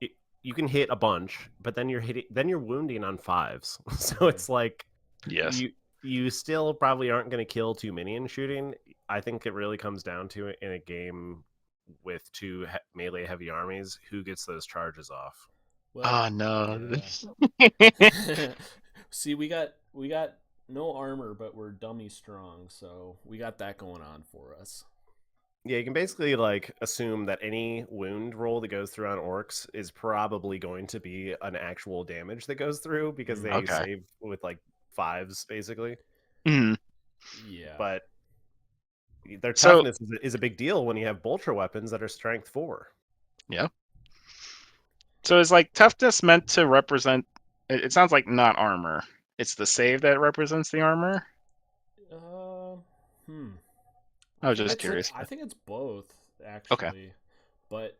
you can hit a bunch, but then you're wounding on 5s, so Mm. it's like Yes. you still probably aren't going to kill too many in shooting. I think it really comes down to it in a game with two melee heavy armies, who gets those charges off. Well, Oh no. yeah. See, we got no armor, but we're dummy strong, so we got that going on for us. Yeah, you can basically like assume that any wound roll that goes through on orcs is probably going to be an actual damage that goes through because Mm. they Okay. save with like 5s basically. Mhm. Yeah. But their So toughness is a big deal when you have bolter weapons that are strength 4. yeah. So is like toughness meant to represent? It sounds like not armor. It's the save that represents the armor. Uh, hmm. I was just curious. I think it's both Okay. actually, but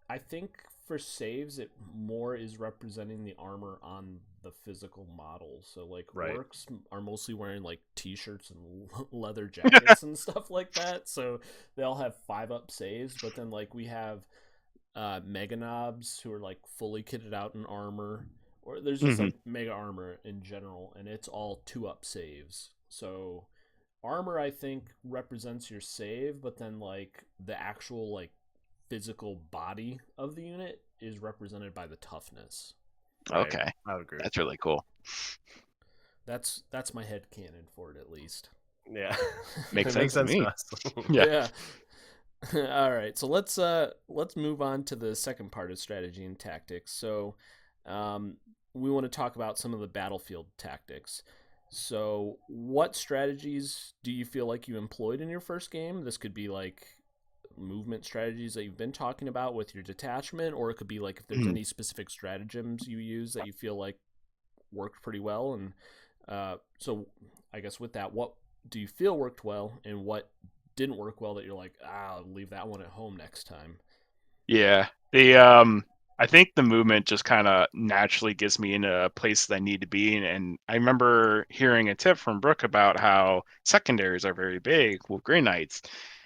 I think for saves it more is representing the armor on the physical model. So like Right. orcs are mostly wearing like t-shirts and leather jackets and stuff like that. So they all have 5-up saves, but then like we have mega knobs who are like fully kitted out in armor, or there's just Hmm. like mega armor in general, and it's all 2-up saves. So armor I think represents your save, but then like the actual like physical body of the unit is represented by the toughness. Right. Okay. I would agree with That's that. really cool. That's my head canon for it at least. Yeah. Makes It makes sense to sense to me. us. Yeah. Yeah. All right. So let's move on to the second part of strategy and tactics. So um, we want to talk about some of the battlefield tactics. So what strategies do you feel like you employed in your first game? This could be like movement strategies that you've been talking about with your detachment, or it could be like if there's Mhm. any specific stratagems you use that you feel like worked pretty well. And so I guess with that, what do you feel worked well, and what didn't work well that you're like, I'll leave that one at home next time? Yeah. The I think the movement just kind of naturally gets me into a place that I need to be in. And I remember hearing a tip from Brooke about how secondaries are very big with Grey Knights.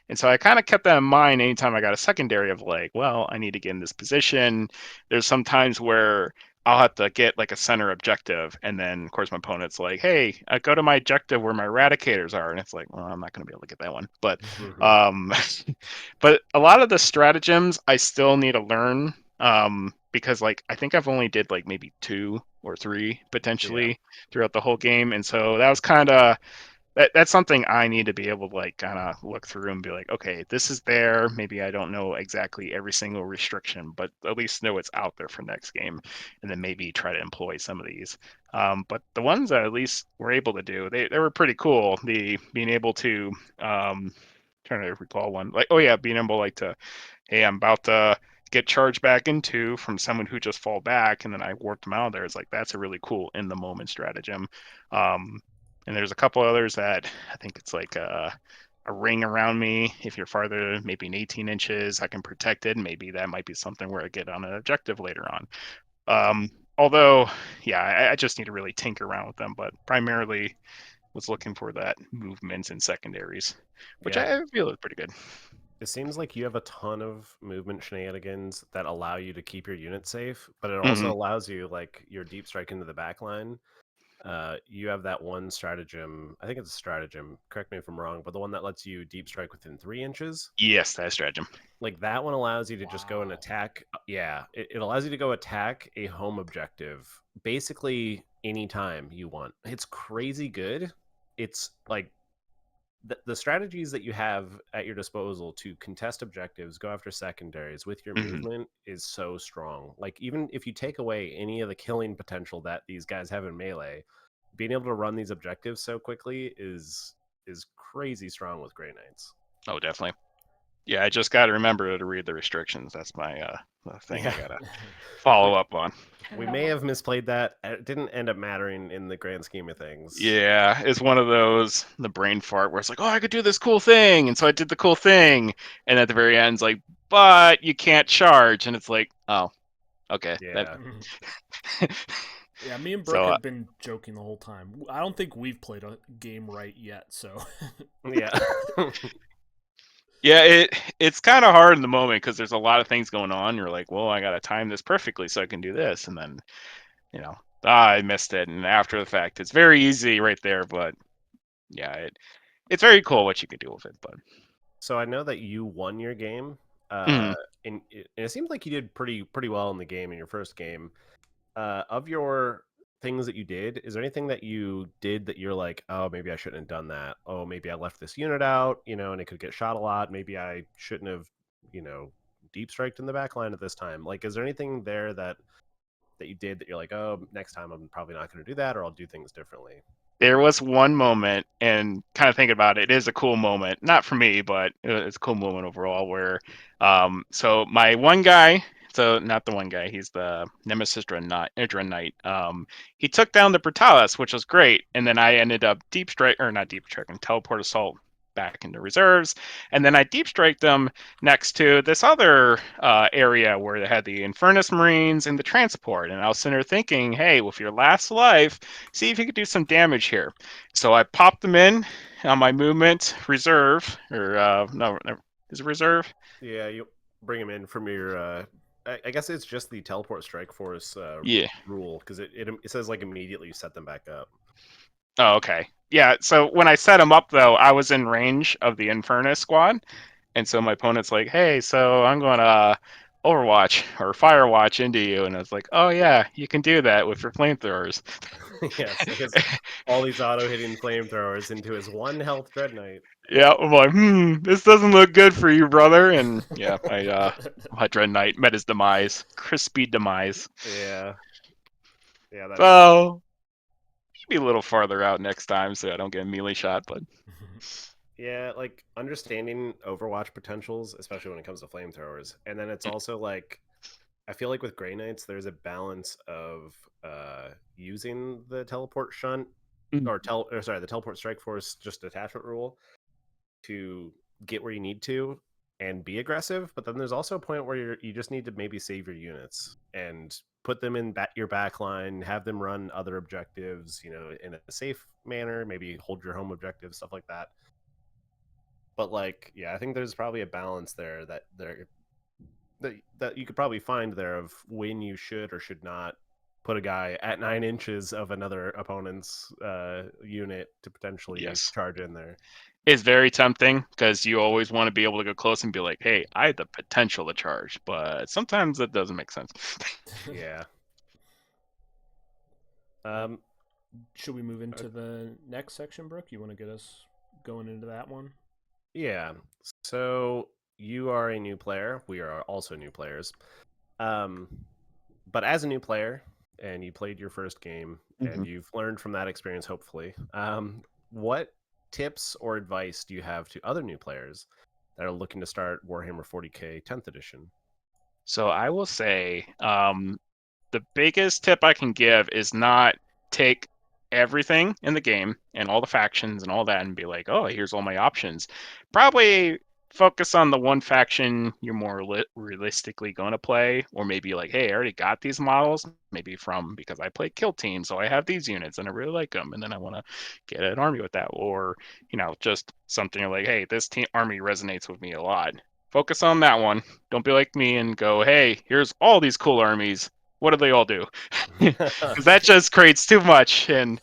And so I kind of kept that in mind anytime I got a secondary of like, well, I need to get in this position. There's some times where I'll have to get like a center objective. And then, of course, my opponent's like, hey, go to my objective where my eradicators are. And it's like, well, I'm not going to be able to get that one. But Mhm. um, but a lot of the stratagems I still need to learn because like I think I've only did like maybe 2 or 3 Yeah. potentially throughout the whole game, and so that was kind of that's something I need to be able to like kind of look through and be like, okay, this is there. Maybe I don't know exactly every single restriction, but at least know it's out there for next game, and then maybe try to employ some of these. But the ones that at least were able to do, they were pretty cool. The being able to trying to recall one like, oh yeah, being able like to, hey, I'm about to get charged back into from someone who just fall back, and then I warped them out of there. It's like that's a really cool in the moment stratagem. Um, and there's a couple others that I think it's like a ring around me. If you're farther, maybe an 18 inches, I can protect it. Maybe that might be something where I get on an objective later on. Although, yeah, I just need to really tinker around with them. But primarily, was looking for that movements and secondaries, which Yeah. I feel is pretty good. It seems like you have a ton of movement shenanigans that allow you to keep your unit safe, but it Hmm. also allows you like your deep strike into the back line. You have that one stratagem. I think it's a stratagem. Correct me if I'm wrong, but the one that lets you deep strike within 3 inches. Yes, that stratagem. Like that one allows you to just go and Wow. attack. Yeah, it allows you to go attack a home objective basically anytime you want. It's crazy good. It's like the strategies that you have at your disposal to contest objectives, go after secondaries with your Hmm. movement is so strong. Like even if you take away any of the killing potential that these guys have in melee, being able to run these objectives so quickly is crazy strong with Grey Knights. Oh, definitely. Yeah, I just got to remember to read the restrictions. That's my thing I Yeah. gotta follow we, up on. we may have misplayed that. It didn't end up mattering in the grand scheme of things. Yeah, it's one of those the brain fart where it's like, oh, I could do this cool thing, and so I did the cool thing, and at the very end, it's like, but you can't charge, and it's like, oh, okay, that. Yeah. Yeah, me and Brooke So have been joking the whole time. I don't think we've played a game right yet, so. Yeah. yeah, it's kind of hard in the moment because there's a lot of things going on. You're like, well, I gotta time this perfectly so I can do this, and then I missed it, and after the fact, it's very easy right there, but yeah, it's very cool what you can do with it, but. So I know that you won your game, Mhm. and it seems like you did pretty well in the game in your first game. Of your things that you did, is there anything that you did that you're like, oh, maybe I shouldn't have done that? Oh, maybe I left this unit out, and it could get shot a lot. Maybe I shouldn't have, deep striked in the back line at this time. Like, is there anything there that you did that you're like, oh, next time I'm probably not going to do that, or I'll do things differently? There was one moment, and kind of thinking about it, it is a cool moment. Not for me, but it's a cool moment overall. Where, so my one guy, so not the one guy, he's the Nemesis Dread Knight. He took down the Brutalis, which was great, and then I ended up deep strike or not deep strike and teleport assault back into reserves, and then I deep strike them next to this other area where they had the Infernus Marines and the transport, and I was sitting there thinking, hey, with your last life, see if you could do some damage here. So I popped them in on my movement reserve, or no, is it reserve? Yeah, you bring him in from your. I guess it's just the teleport strike force Yeah. rule because it says like immediately you set them back up. Oh, okay. Yeah. So when I set them up, though, I was in range of the Infernus squad, and so my opponent's like, "Hey, so I'm going to Overwatch or Firewatch into you," and I was like, "Oh yeah, you can do that with your flamethrowers." Yeah, so he has all these auto hitting flamethrowers into his one health dread knight. Yeah, I'm like, this doesn't look good for you, brother. And yeah, my Dread Knight met his demise, crispy demise. Yeah, yeah, that's So maybe a little farther out next time so I don't get a melee shot. But yeah, like understanding Overwatch potentials, especially when it comes to flamethrowers, and then it's also like I feel like with Grey Knights, there's a balance of using the teleport shunt the teleport strike force just detachment rule to get where you need to and be aggressive, but then there's also a point where you just need to maybe save your units and put them in your back line, have them run other objectives, in a safe manner, maybe hold your home objectives, stuff like that. But like, yeah, I think there's probably a balance there that you could probably find there of when you should or should not put a guy at 9 inches of another opponent's unit to potentially yes, charge in there. it's very tempting because you always want to be able to go close and be like, hey, I have the potential to charge. But sometimes that doesn't make sense. Yeah. Well, Um, should we move into the next section, Brooke? You want to get us going into that one? yeah. So you are a new player. We are also new players. Um, but as a new player, and you played your first game, Mhm. and you've learned from that experience, hopefully, what tips or advice do you have to other new players that are looking to start Warhammer 40K 10th edition? So I will say, the biggest tip I can give is not take everything in the game and all the factions and all that and be like, oh, here's all my options. Probably focus on the one faction you're more realistically going to play, or maybe like, hey, I already got these models, maybe from because I play kill team, so I have these units and I really like them, and then I want to get an army with that, or just something like, hey, this team army resonates with me a lot. Focus on that one. Don't be like me and go, hey, here's all these cool armies, what do they all do? Because that just creates too much, and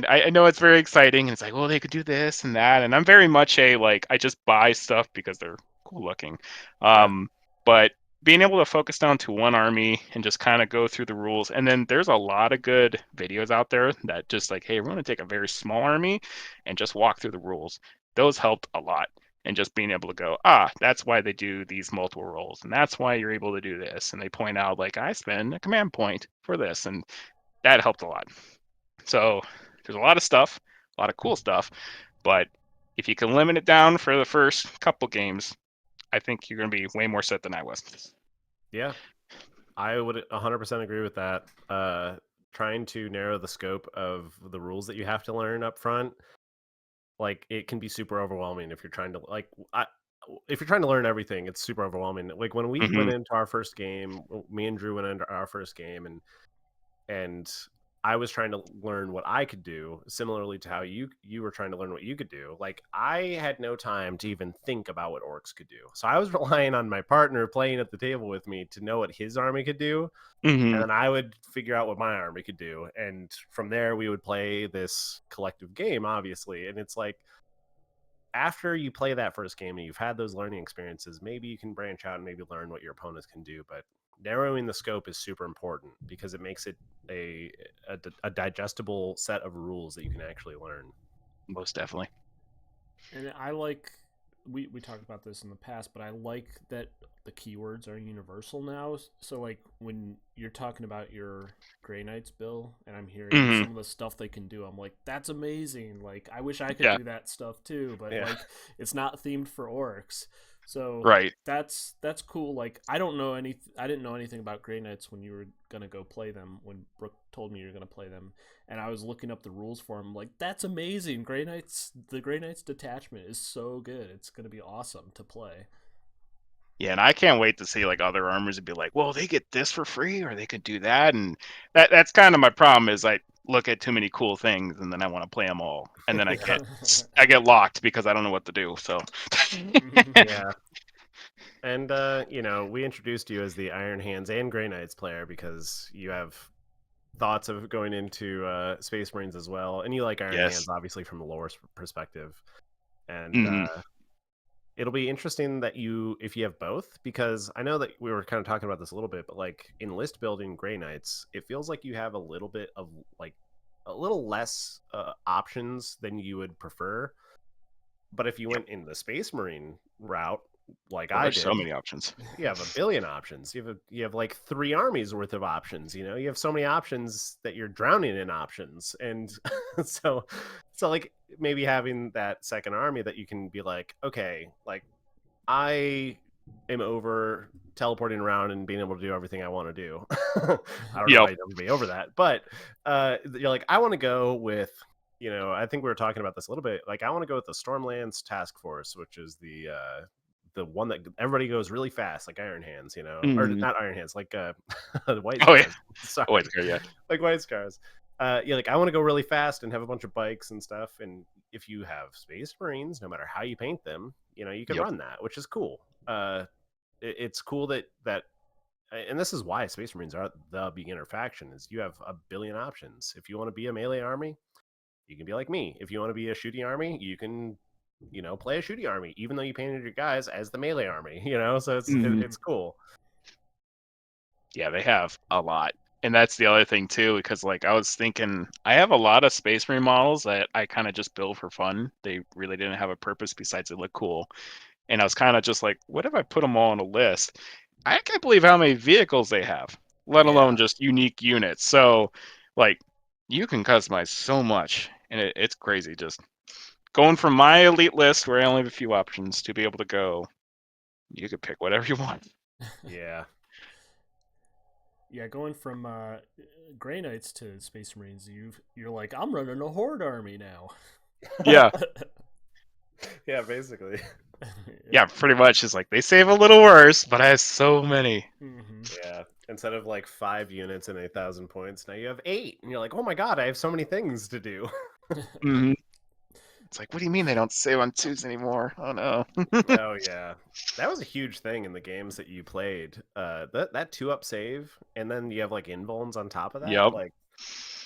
I know it's very exciting, and it's like, well, they could do this and that, and I'm very much a like I just buy stuff because they're cool looking, Yeah. but being able to focus down to one army and just kind of go through the rules, and then there's a lot of good videos out there that just like, hey, we're going to take a very small army and just walk through the rules. Those helped a lot. And just being able to go, that's why they do these multiple roles, and that's why you're able to do this. And they point out, like, I spend a command point for this, and that helped a lot. So there's a lot of stuff, a lot of cool stuff, but if you can limit it down for the first couple games, I think you're going to be way more set than I was. Yeah, I would 100% agree with that. Trying to narrow the scope of the rules that you have to learn up front, like it can be super overwhelming if you're trying to if you're trying to learn everything, it's super overwhelming. Like when we went into our first game, me and Drew went into our first game, and I was trying to learn what I could do, similarly to how you were trying to learn what you could do. Like I had no time to even think about what orcs could do. So I was relying on my partner playing at the table with me to know what his army could do. And then I would figure out what my army could do. And from there we would play this collective game, obviously. And it's like, after you play that first game and you've had those learning experiences, maybe you can branch out and maybe learn what your opponents can do. But narrowing the scope is super important because it makes it a digestible set of rules that you can actually learn. Most definitely. And I like, we talked about this in the past, but I like that the keywords are universal now. So like when you're talking about your Grey Knights, Bill, and I'm hearing some of the stuff they can do, I'm like, that's amazing. Like I wish I could do that stuff too, but like it's not themed for orcs. So that's cool. Like I didn't know anything about Grey Knights when you were gonna go play them, when Brooke told me you were gonna play them, and I was looking up the rules for them. Like that's amazing. The Grey Knights detachment is so good. It's gonna be awesome to play. Yeah, and I can't wait to see like other armors and be like, well, they get this for free, or they could do that, and that's kind of my problem. Is I look at too many cool things, and then I want to play them all, and then I get locked because I don't know what to do. So yeah. And we introduced you as the Iron Hands and Grey Knights player because you have thoughts of going into Space Marines as well, and you like Iron Hands obviously from the lore perspective. And it'll be interesting that if you have both, because I know that we were kind of talking about this a little bit, but like in list building Grey Knights, it feels like you have a little bit of like a little less options than you would prefer. But if you went in the Space Marine route, like I did, so many options. You have a billion options. You have like 3 armies worth of options. You have so many options that you're drowning in options, and so like maybe having that second army that you can be like, okay, like I am over teleporting around and being able to do everything I want to do. I don't know how you'll be over that, but you're like, I want to go with. I think we were talking about this a little bit. Like, I want to go with the Stormlands Task Force, which is the one that everybody goes really fast, like Iron Hands, or not Iron Hands, like White Scars. Sorry. White Scars, yeah. Like White Scars. Like I want to go really fast and have a bunch of bikes and stuff. And if you have Space Marines, no matter how you paint them, you can run that, which is cool. It's cool that, and this is why Space Marines are the beginner faction, is you have a billion options. If you want to be a melee army, you can be like me. If you want to be a shooting army, you can, play a shooting army, even though you painted your guys as the melee army, so it's cool. Yeah, they have a lot. And that's the other thing too, because like I was thinking, I have a lot of Space Marine models that I kind of just build for fun. They really didn't have a purpose besides they look cool. And I was kind of just like, what if I put them all on a list? I can't believe how many vehicles they have, let alone just unique units. So like you can customize so much, and it's crazy. Just going from my elite list where I only have a few options to be able to go, you could pick whatever you want. Yeah. Yeah, going from Grey Knights to Space Marines, you're like, I'm running a Horde army now. Yeah. Yeah, basically. Yeah, pretty much. It's like they save a little worse, but I have so many. Yeah. Instead of like 5 units and 8,000 points, now you have 8, and you're like, oh my god, I have so many things to do. It's like, what do you mean they don't save on 2s anymore? Oh no. Oh yeah, that was a huge thing in the games that you played. That 2-up save, and then you have like invulns on top of that. Yep. Like,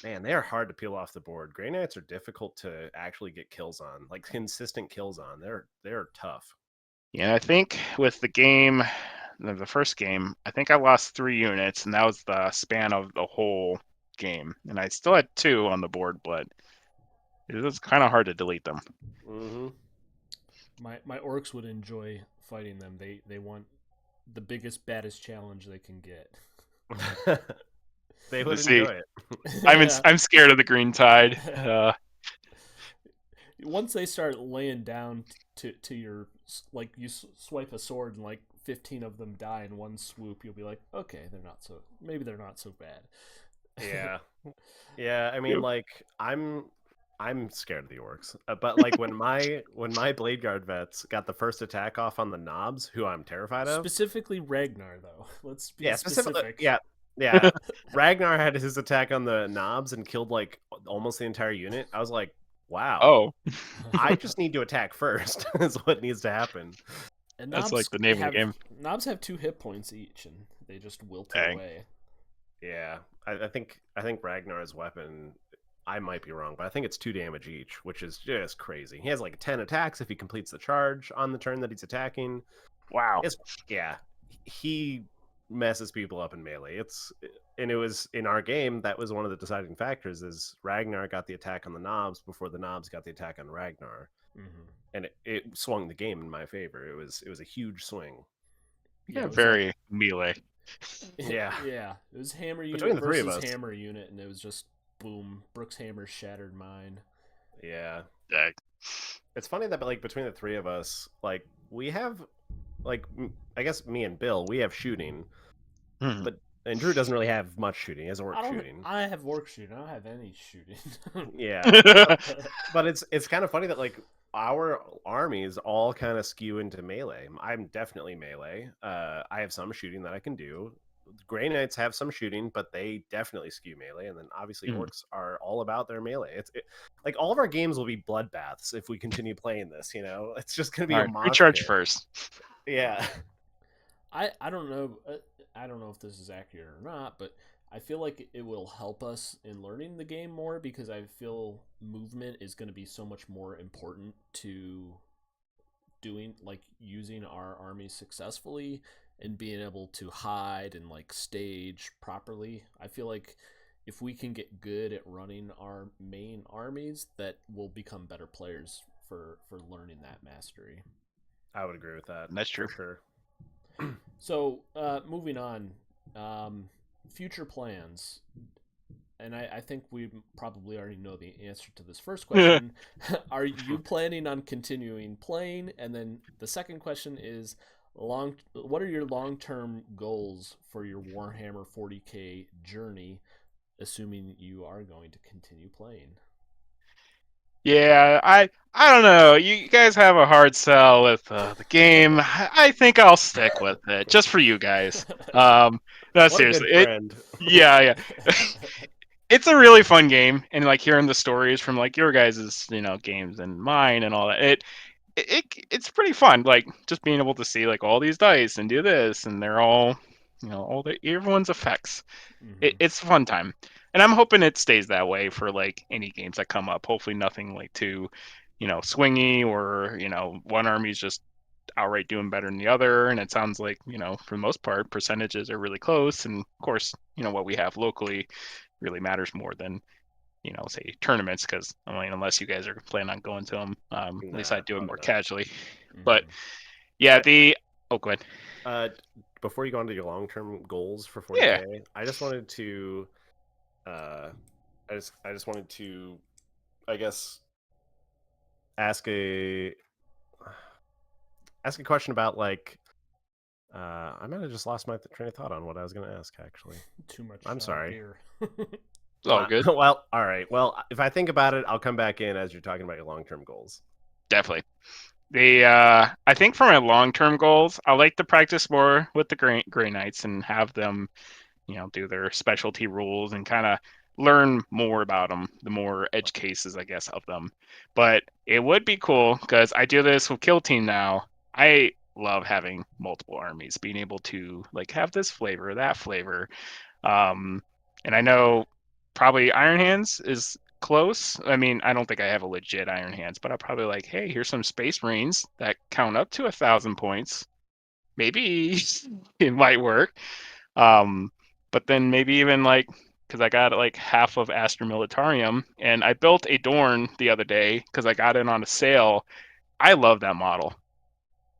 man, they are hard to peel off the board. Grey Knights are difficult to actually get kills on, like consistent kills on. They're tough. Yeah, I think with the game, the first game, I think I lost 3 units, and that was the span of the whole game. And I still had 2 on the board, but it was kind of hard to delete them. My orcs would enjoy fighting them. They want the biggest, baddest challenge they can get. They would enjoy it. I'm scared of the Green Tide. Once they start laying down to your like you swipe a sword and like 15 of them die in one swoop, you'll be like, okay, maybe they're not so bad. Yeah. Yeah, I mean, Yep. like, I'm scared of the orcs, but like when my blade guard vets got the first attack off on the knobs, who I'm terrified of. Specifically Ragnar, though. Let's be Yeah, specifically. specific. Yeah. Ragnar had his attack on the knobs and killed like almost the entire unit. I was like, wow. Oh, I just need to attack first. Is what needs to happen. And that's like the name of the game. Knobs have 2 hit points each, and they just wilt Dang. away. Yeah, I think Ragnar's weapon. I might be wrong, but I think it's 2 damage each, which is just crazy. He has like 10 attacks if he completes the charge on the turn that he's attacking. Wow. He messes people up in melee. And it was in our game that was one of the deciding factors. Is Ragnar got the attack on the knobs before the knobs got the attack on Ragnar, and it swung the game in my favor. It was a huge swing. Yeah, very melee. Yeah, yeah. It was hammer unit between the three of versus us. hammer unit, and it was just boom. Brooke's hammer shattered mine. Yeah. Dang. It's funny that like between the 3 of us, like we have, like I guess me and Bill, we have shooting, but and Drew doesn't really have much shooting. He has orc shooting. I have orc shooting. I don't have any shooting. Yeah, but it's kind of funny that like our armies all kind of skew into melee. I'm definitely melee. I have some shooting that I can do. Grey Knights have some shooting, but they definitely skew melee. And then obviously orcs are all about their melee. Like all of our games will be bloodbaths if we continue playing this. You know, it's just gonna be a monster. Recharge first. Yeah. I don't know. I don't know if this is accurate or not, but I feel like it will help us in learning the game more because I feel movement is going to be so much more important to using our armies successfully and being able to hide and like stage properly. I feel like if we can get good at running our main armies, that we'll become better players for learning that mastery. I would agree with that. That's true. For sure. So, moving on, future plans, and I think we probably already know the answer to this first question. Are you planning on continuing playing? And then the second question is, what are your long-term goals for your Warhammer 40K journey, assuming you are going to continue playing? Yeah, I don't know. You guys have a hard sell with the game. I think I'll stick with it just for you guys. No, What seriously. a good friend. Yeah. It's a really fun game, and like hearing the stories from like your guys' games and mine and all that. It's pretty fun. Like just being able to see like all these dice and do this, and they're all everyone's effects. It's a fun time. And I'm hoping it stays that way for like any games that come up. Hopefully nothing like too, swingy or, one army's just outright doing better than the other. And it sounds like, for the most part, percentages are really close. And of course, what we have locally really matters more than, say tournaments. Because I mean, unless you guys are planning on going to them, at least I do it more casually. But yeah, go ahead. Before you go on to your long-term goals for 40K, I just wanted to I just wanted to, I guess, ask a question about like I might have just lost my train of thought on what I was going to ask. Actually, Too much. I'm sorry. Beer. Oh, good. Well, all right. Well, if I think about it, I'll come back in as you're talking about your long-term goals. Definitely. I think for my long-term goals, I like to practice more with the Grey Knights and have them do their specialty rules and kind of learn more about them, the more edge cases, I guess, of them. But it would be cool because I do this with Kill Team now. I love having multiple armies, being able to like have this flavor, that flavor. And I know probably Iron Hands is close. I mean, I don't think I have a legit Iron Hands, but I'll probably like, hey, here's some Space Marines that count up to 1,000 points. Maybe it might work. But then maybe even like, because I got like half of Astra Militarium, and I built a Dorn the other day because I got it on a sale. I love that model.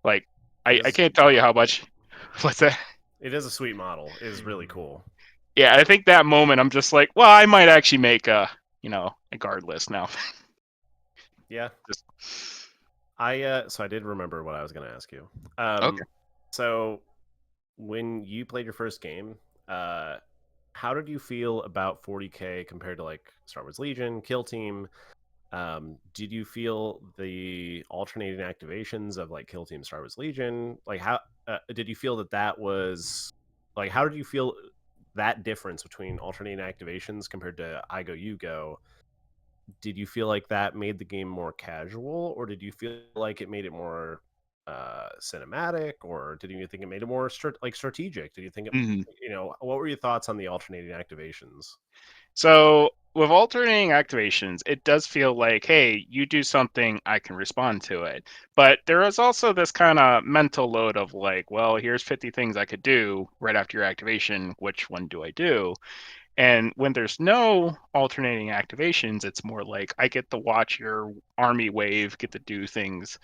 Like, I can't tell you how much. What's that? It is a sweet model. It is really cool. Yeah, I think that moment I'm just like, well, I might actually make a guard list now. Yeah. So I did remember what I was going to ask you. Okay. So when you played your first game, how did you feel about 40K compared to like Star Wars Legion, Kill Team? Did you feel the alternating activations of like Kill Team, Star Wars Legion? Like how did you feel that was like how did you feel that difference between alternating activations compared to I Go You Go? Did you feel like that made the game more casual, or did you feel like it made it more cinematic, or did you think it made it more strategic? Did you think it, Mhm. what were your thoughts on the alternating activations? So with alternating activations, it does feel like, hey, you do something, I can respond to it. But there is also this kind of mental load of like, well, here's 50 things I could do right after your activation. Which one do I do? And when there's no alternating activations, it's more like I get to watch your army wave, get to do things,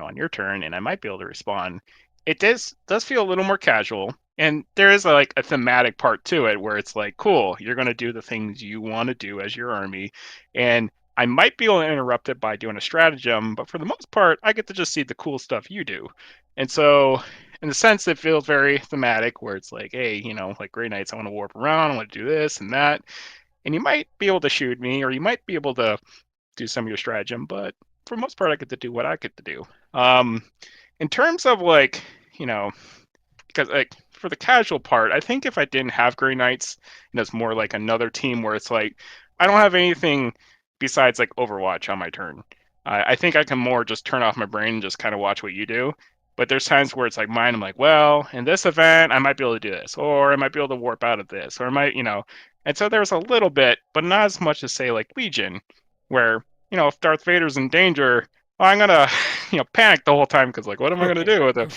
on your turn, and I might be able to respond. It does feel a little more casual, and there is like a thematic part to it where it's like, cool, you're going to do the things you want to do as your army, and I might be able to interrupt it by doing a stratagem, but for the most part, I get to just see the cool stuff you do. And so, in the sense, it feels very thematic, where it's like, hey, like Grey Knights, I want to warp around, I want to do this and that, and you might be able to shoot me, or you might be able to do some of your stratagem, but for the most part, I get to do what I get to do. Um, in terms of like, you know, because like for the casual part, I think if I didn't have Grey Knights, and it's more like another team where it's like I don't have anything besides like Overwatch on my turn. I think I can more just turn off my brain and just kind of watch what you do. But there's times where it's like mine. I'm like, well, in this event, I might be able to do this, or I might be able to warp out of this, or I might, And so there's a little bit, but not as much as say like Legion, where if Darth Vader's in danger, well, I'm gonna panic the whole time because like, what am I gonna do with it?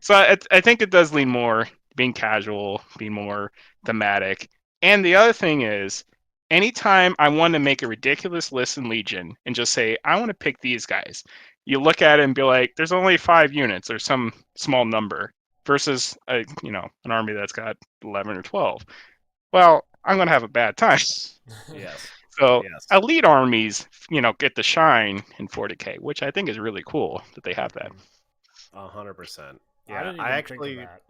So I think it does lean more being casual, being more thematic. And the other thing is, anytime I want to make a ridiculous list in Legion and just say, I want to pick these guys, you look at it and be like, there's only 5 units or some small number versus an army that's got 11 or 12. Well, I'm going to have a bad time. Yes. So Yes. elite armies, get the shine in 40K, which I think is really cool that they have that. 100%. I Yeah, didn't I even think of actually, that.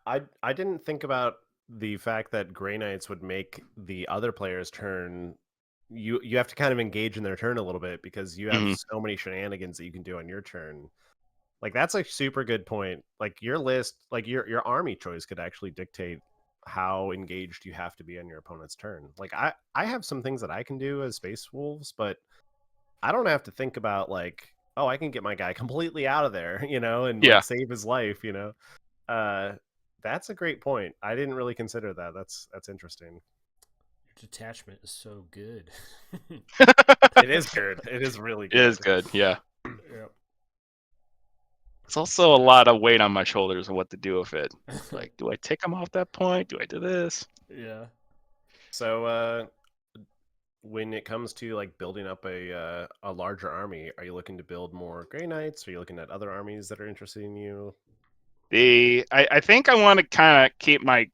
I didn't think about the fact that Grey Knights would make the other player's turn. You have to kind of engage in their turn a little bit because you have Mhm. so many shenanigans that you can do on your turn. Like that's a super good point. Like your list, like your army choice could actually dictate how engaged you have to be on your opponent's turn. Like I have some things that I can do as Space Wolves, but I don't have to think about like, oh, I can get my guy completely out of there, and Yeah. like save his life. Uh that's a great point. I didn't really consider that. That's interesting. Your detachment is so good. It is good. It is really It is good. good, yeah. Yep. It's also a lot of weight on my shoulders and what to do with it. Like, do I take them off that point? Do I do this? Yeah. So when it comes to like building up a larger army, are you looking to build more Grey Knights? Are you looking at other armies that are interested in you? I think I want to kind of keep my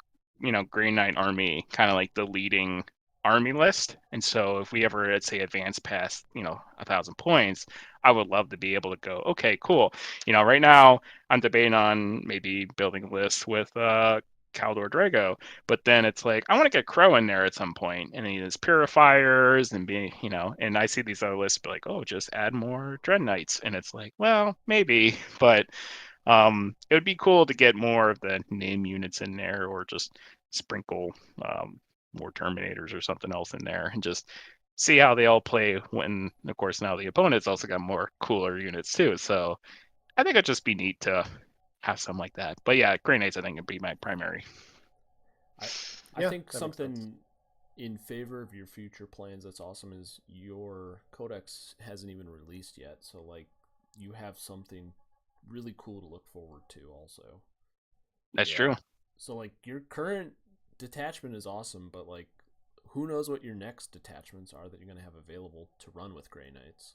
Green Knight army kind of like the leading army list. And so if we ever, let's say, advance past 1,000 points, I would love to be able to go, okay, cool. Right now I'm debating on maybe building a list with Caldor Drago, but then it's like I want to get Crow in there at some point, and then there's purifiers and be and I see these other lists be like, oh, just add more Dread Knights, and it's like, well, maybe, but it would be cool to get more of the name units in there, or just sprinkle more Terminators or something else in there, and just see how they all play. When, of course, now the opponents also got more cooler units too. So I think it'd just be neat to have something like that. But yeah, Grey Knights I think would be my primary. I Yeah, think that makes sense. something in favor of your future plans that's awesome is your codex hasn't even released yet, so like you have something really cool to look forward to also. That's Yeah. true. So like your current detachment is awesome, but like who knows what your next detachments are that you're going to have available to run with Grey Knights.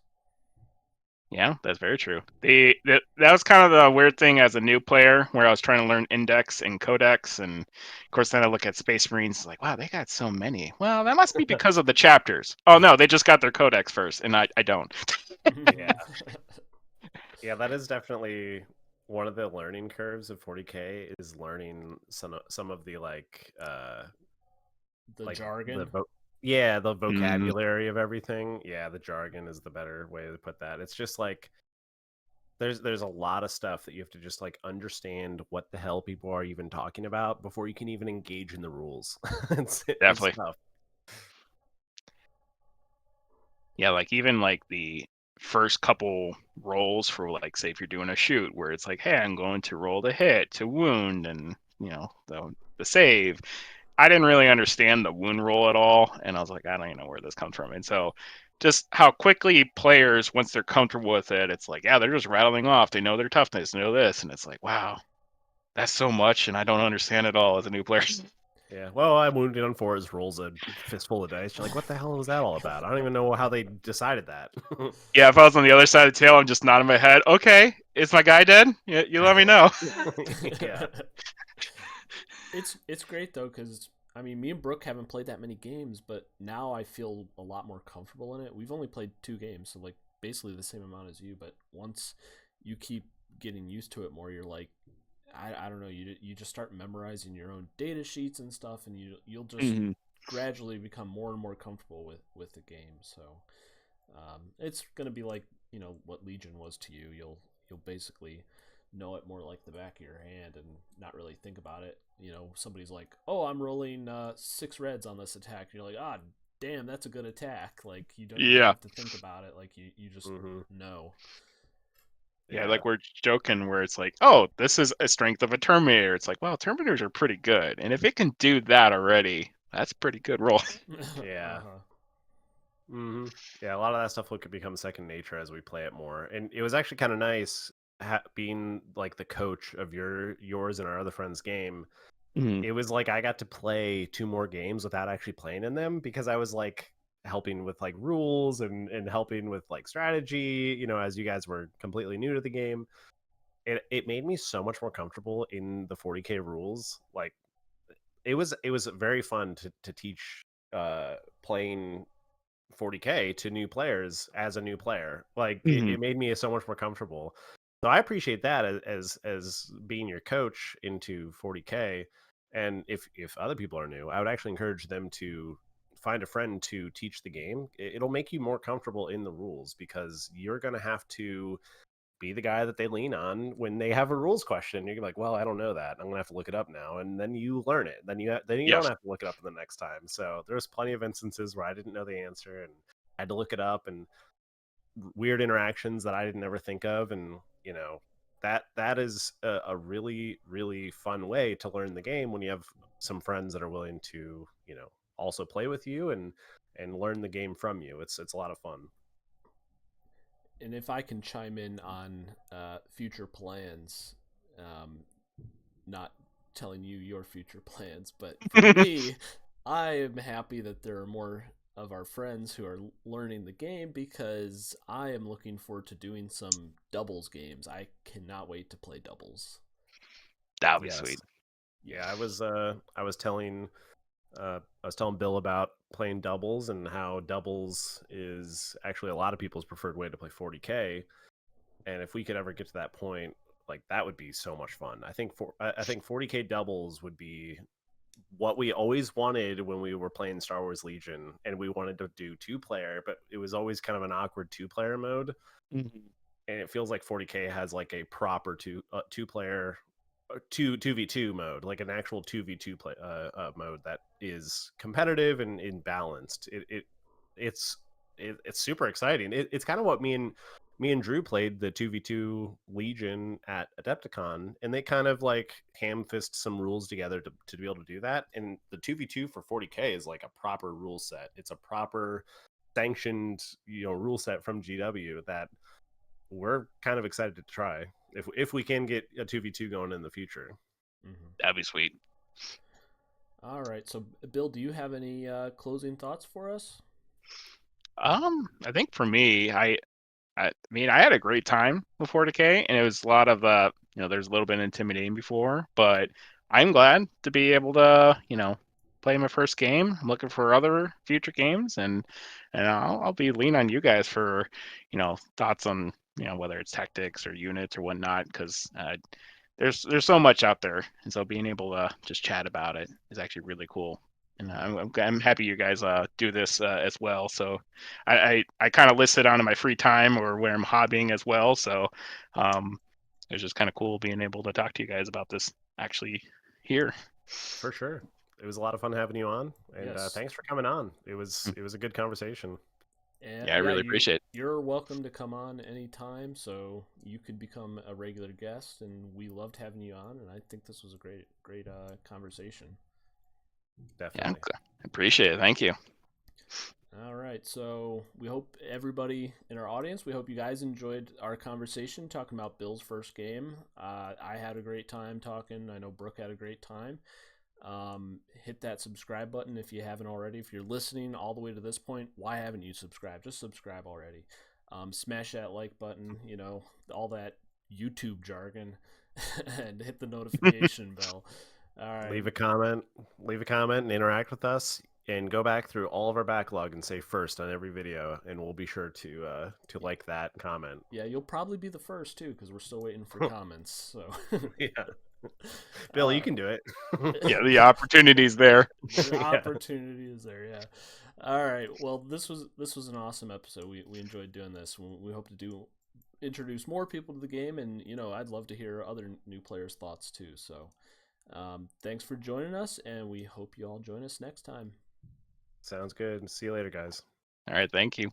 Yeah, that's very true. That was kind of the weird thing as a new player, where I was trying to learn Index and Codex, and of course then I look at Space Marines, like, wow, they got so many. Well, that must be because of the chapters. Oh no, they just got their Codex first, and I don't. Yeah. Yeah, that is definitely one of the learning curves of 40K is learning some of the The like the jargon. yeah, the Mm, vocabulary of everything. Yeah, the jargon is the better way to put that. It's just like there's a lot of stuff that you have to just like understand what the hell people are even talking about before you can even engage in the rules. It's definitely. tough. Yeah, like even like the first couple rolls for like say if you're doing a shoot where it's like, hey, I'm going to roll the hit to wound and the save. I didn't really understand the wound roll at all, and I was like, I don't even know where this comes from. And so just how quickly players, once they're comfortable with it, it's like, yeah, they're just rattling off. They know their toughness, they know this, and it's like, wow, that's so much, and I don't understand it all as a new player. Yeah. Well, I'm wounded on fours, rolls a fistful of dice. You're like, what the hell was that all about? I don't even know how they decided that. Yeah, if I was on the other side of the table, I'm just nodding my head. Okay, is my guy dead? You let me know. Yeah. It's great though because I mean me and Brooke haven't played that many games, but now I feel a lot more comfortable in it. We've only played 2 games, so like basically the same amount as you. But once you keep getting used to it more, you're like, I don't know, you just start memorizing your own data sheets and stuff, and you'll just Mhm. gradually become more and more comfortable with the game. So it's gonna be like what Legion was to you. You'll basically know it more like the back of your hand and not really think about it. Somebody's like, "Oh, I'm rolling 6 reds on this attack." And you're like, "Ah, damn, that's a good attack." Like you don't even Yeah. have to think about it. Like you just Hmm. know. Yeah, Yeah. like we're joking where it's like, oh, this is a strength of a Terminator. It's like, well, Terminators are pretty good. And if it can do that already, that's a pretty good roll. Yeah. Uh-huh. Hmm. Yeah. A lot of that stuff could become second nature as we play it more. And it was actually kind of nice being like the coach of yours and our other friend's game. Mhm. It was like I got to play 2 more games without actually playing in them because I was like helping with like rules and helping with like strategy, as you guys were completely new to the game. It made me so much more comfortable in the 40K rules. Like it was very fun to teach playing 40K to new players as a new player. Like Mhm. it made me so much more comfortable. So I appreciate that as being your coach into 40K. And if other people are new, I would actually encourage them to find a friend to teach the game. It'll make you more comfortable in the rules because you're going to have to be the guy that they lean on when they have a rules question. You're like, well, I don't know that. I'm gonna have to look it up now, and then you learn it. Then you don't Yes. have to look it up the next time. So there's plenty of instances where I didn't know the answer and had to look it up, and weird interactions that I didn't ever think of, and that is a really really fun way to learn the game when you have some friends that are willing to also play with you and learn the game from you. It's a lot of fun. And if I can chime in on future plans, um, not telling you your future plans, but for me, I am happy that there are more of our friends who are learning the game because I am looking forward to doing some doubles games. I cannot wait to play doubles. That'll be Yes. sweet. Yeah, I was telling Bill about playing doubles and how doubles is actually a lot of people's preferred way to play 40K. And if we could ever get to that point, like that would be so much fun. I think 40K doubles would be what we always wanted when we were playing Star Wars Legion, and we wanted to do 2 player, but it was always kind of an awkward 2 player mode. Mhm. And it feels like 40K has like a proper 2 player 2v2 mode, like an actual 2v2 play mode that is competitive and in balanced. It's it's super exciting. It's kind of what me and Drew played the 2v2 Legion at Adepticon, and they kind of like ham fist some rules together to be able to do that. And the 2v2 for 40K is like a proper rule set. It's a proper sanctioned rule set from GW that we're kind of excited to try if we can get a 2v2 going in the future. Mm-hmm. That'd be sweet. All right. So, Bill, do you have any closing thoughts for us? I think for me, I mean, I had a great time with 40K, and it was a lot of there's a little bit intimidating before, but I'm glad to be able to, playing my first game. I'm looking for other future games, and I'll be leaning on you guys for thoughts on whether it's tactics or units or whatnot, because there's so much out there, and so being able to just chat about it is actually really cool. And I'm happy you guys do this as well. So I kind of list it onto my free time or where I'm hobbying as well. So it's just kind of cool being able to talk to you guys about this actually here. For sure. It was a lot of fun having you on, and Yes. thanks for coming on. It was a good conversation. And yeah, I really appreciate it. You're welcome to come on anytime, so you could become a regular guest, and we loved having you on, and I think this was a great conversation. Definitely. Yeah, I appreciate it. Thank you. All right, so we hope everybody in our audience, we hope you guys enjoyed our conversation talking about Bill's first game. I had a great time talking. I know Brooke had a great time. Hit that subscribe button if you haven't already. If you're listening all the way to this point, why haven't you subscribed? Just subscribe already. Smash that like button, all that YouTube jargon, and hit the notification bell. All right. Leave a comment and interact with us, and go back through all of our backlog and say first on every video, and we'll be sure to like that comment. Yeah, you'll probably be the first too, because we're still waiting for comments. So yeah. Bill, you can do it. Yeah, the opportunity's there. The opportunity is there, yeah. All right. Well, this was an awesome episode. We enjoyed doing this. We hope to introduce more people to the game, and I'd love to hear other new players' thoughts too. So, thanks for joining us, and we hope you all join us next time. Sounds good. See you later, guys. All right, thank you.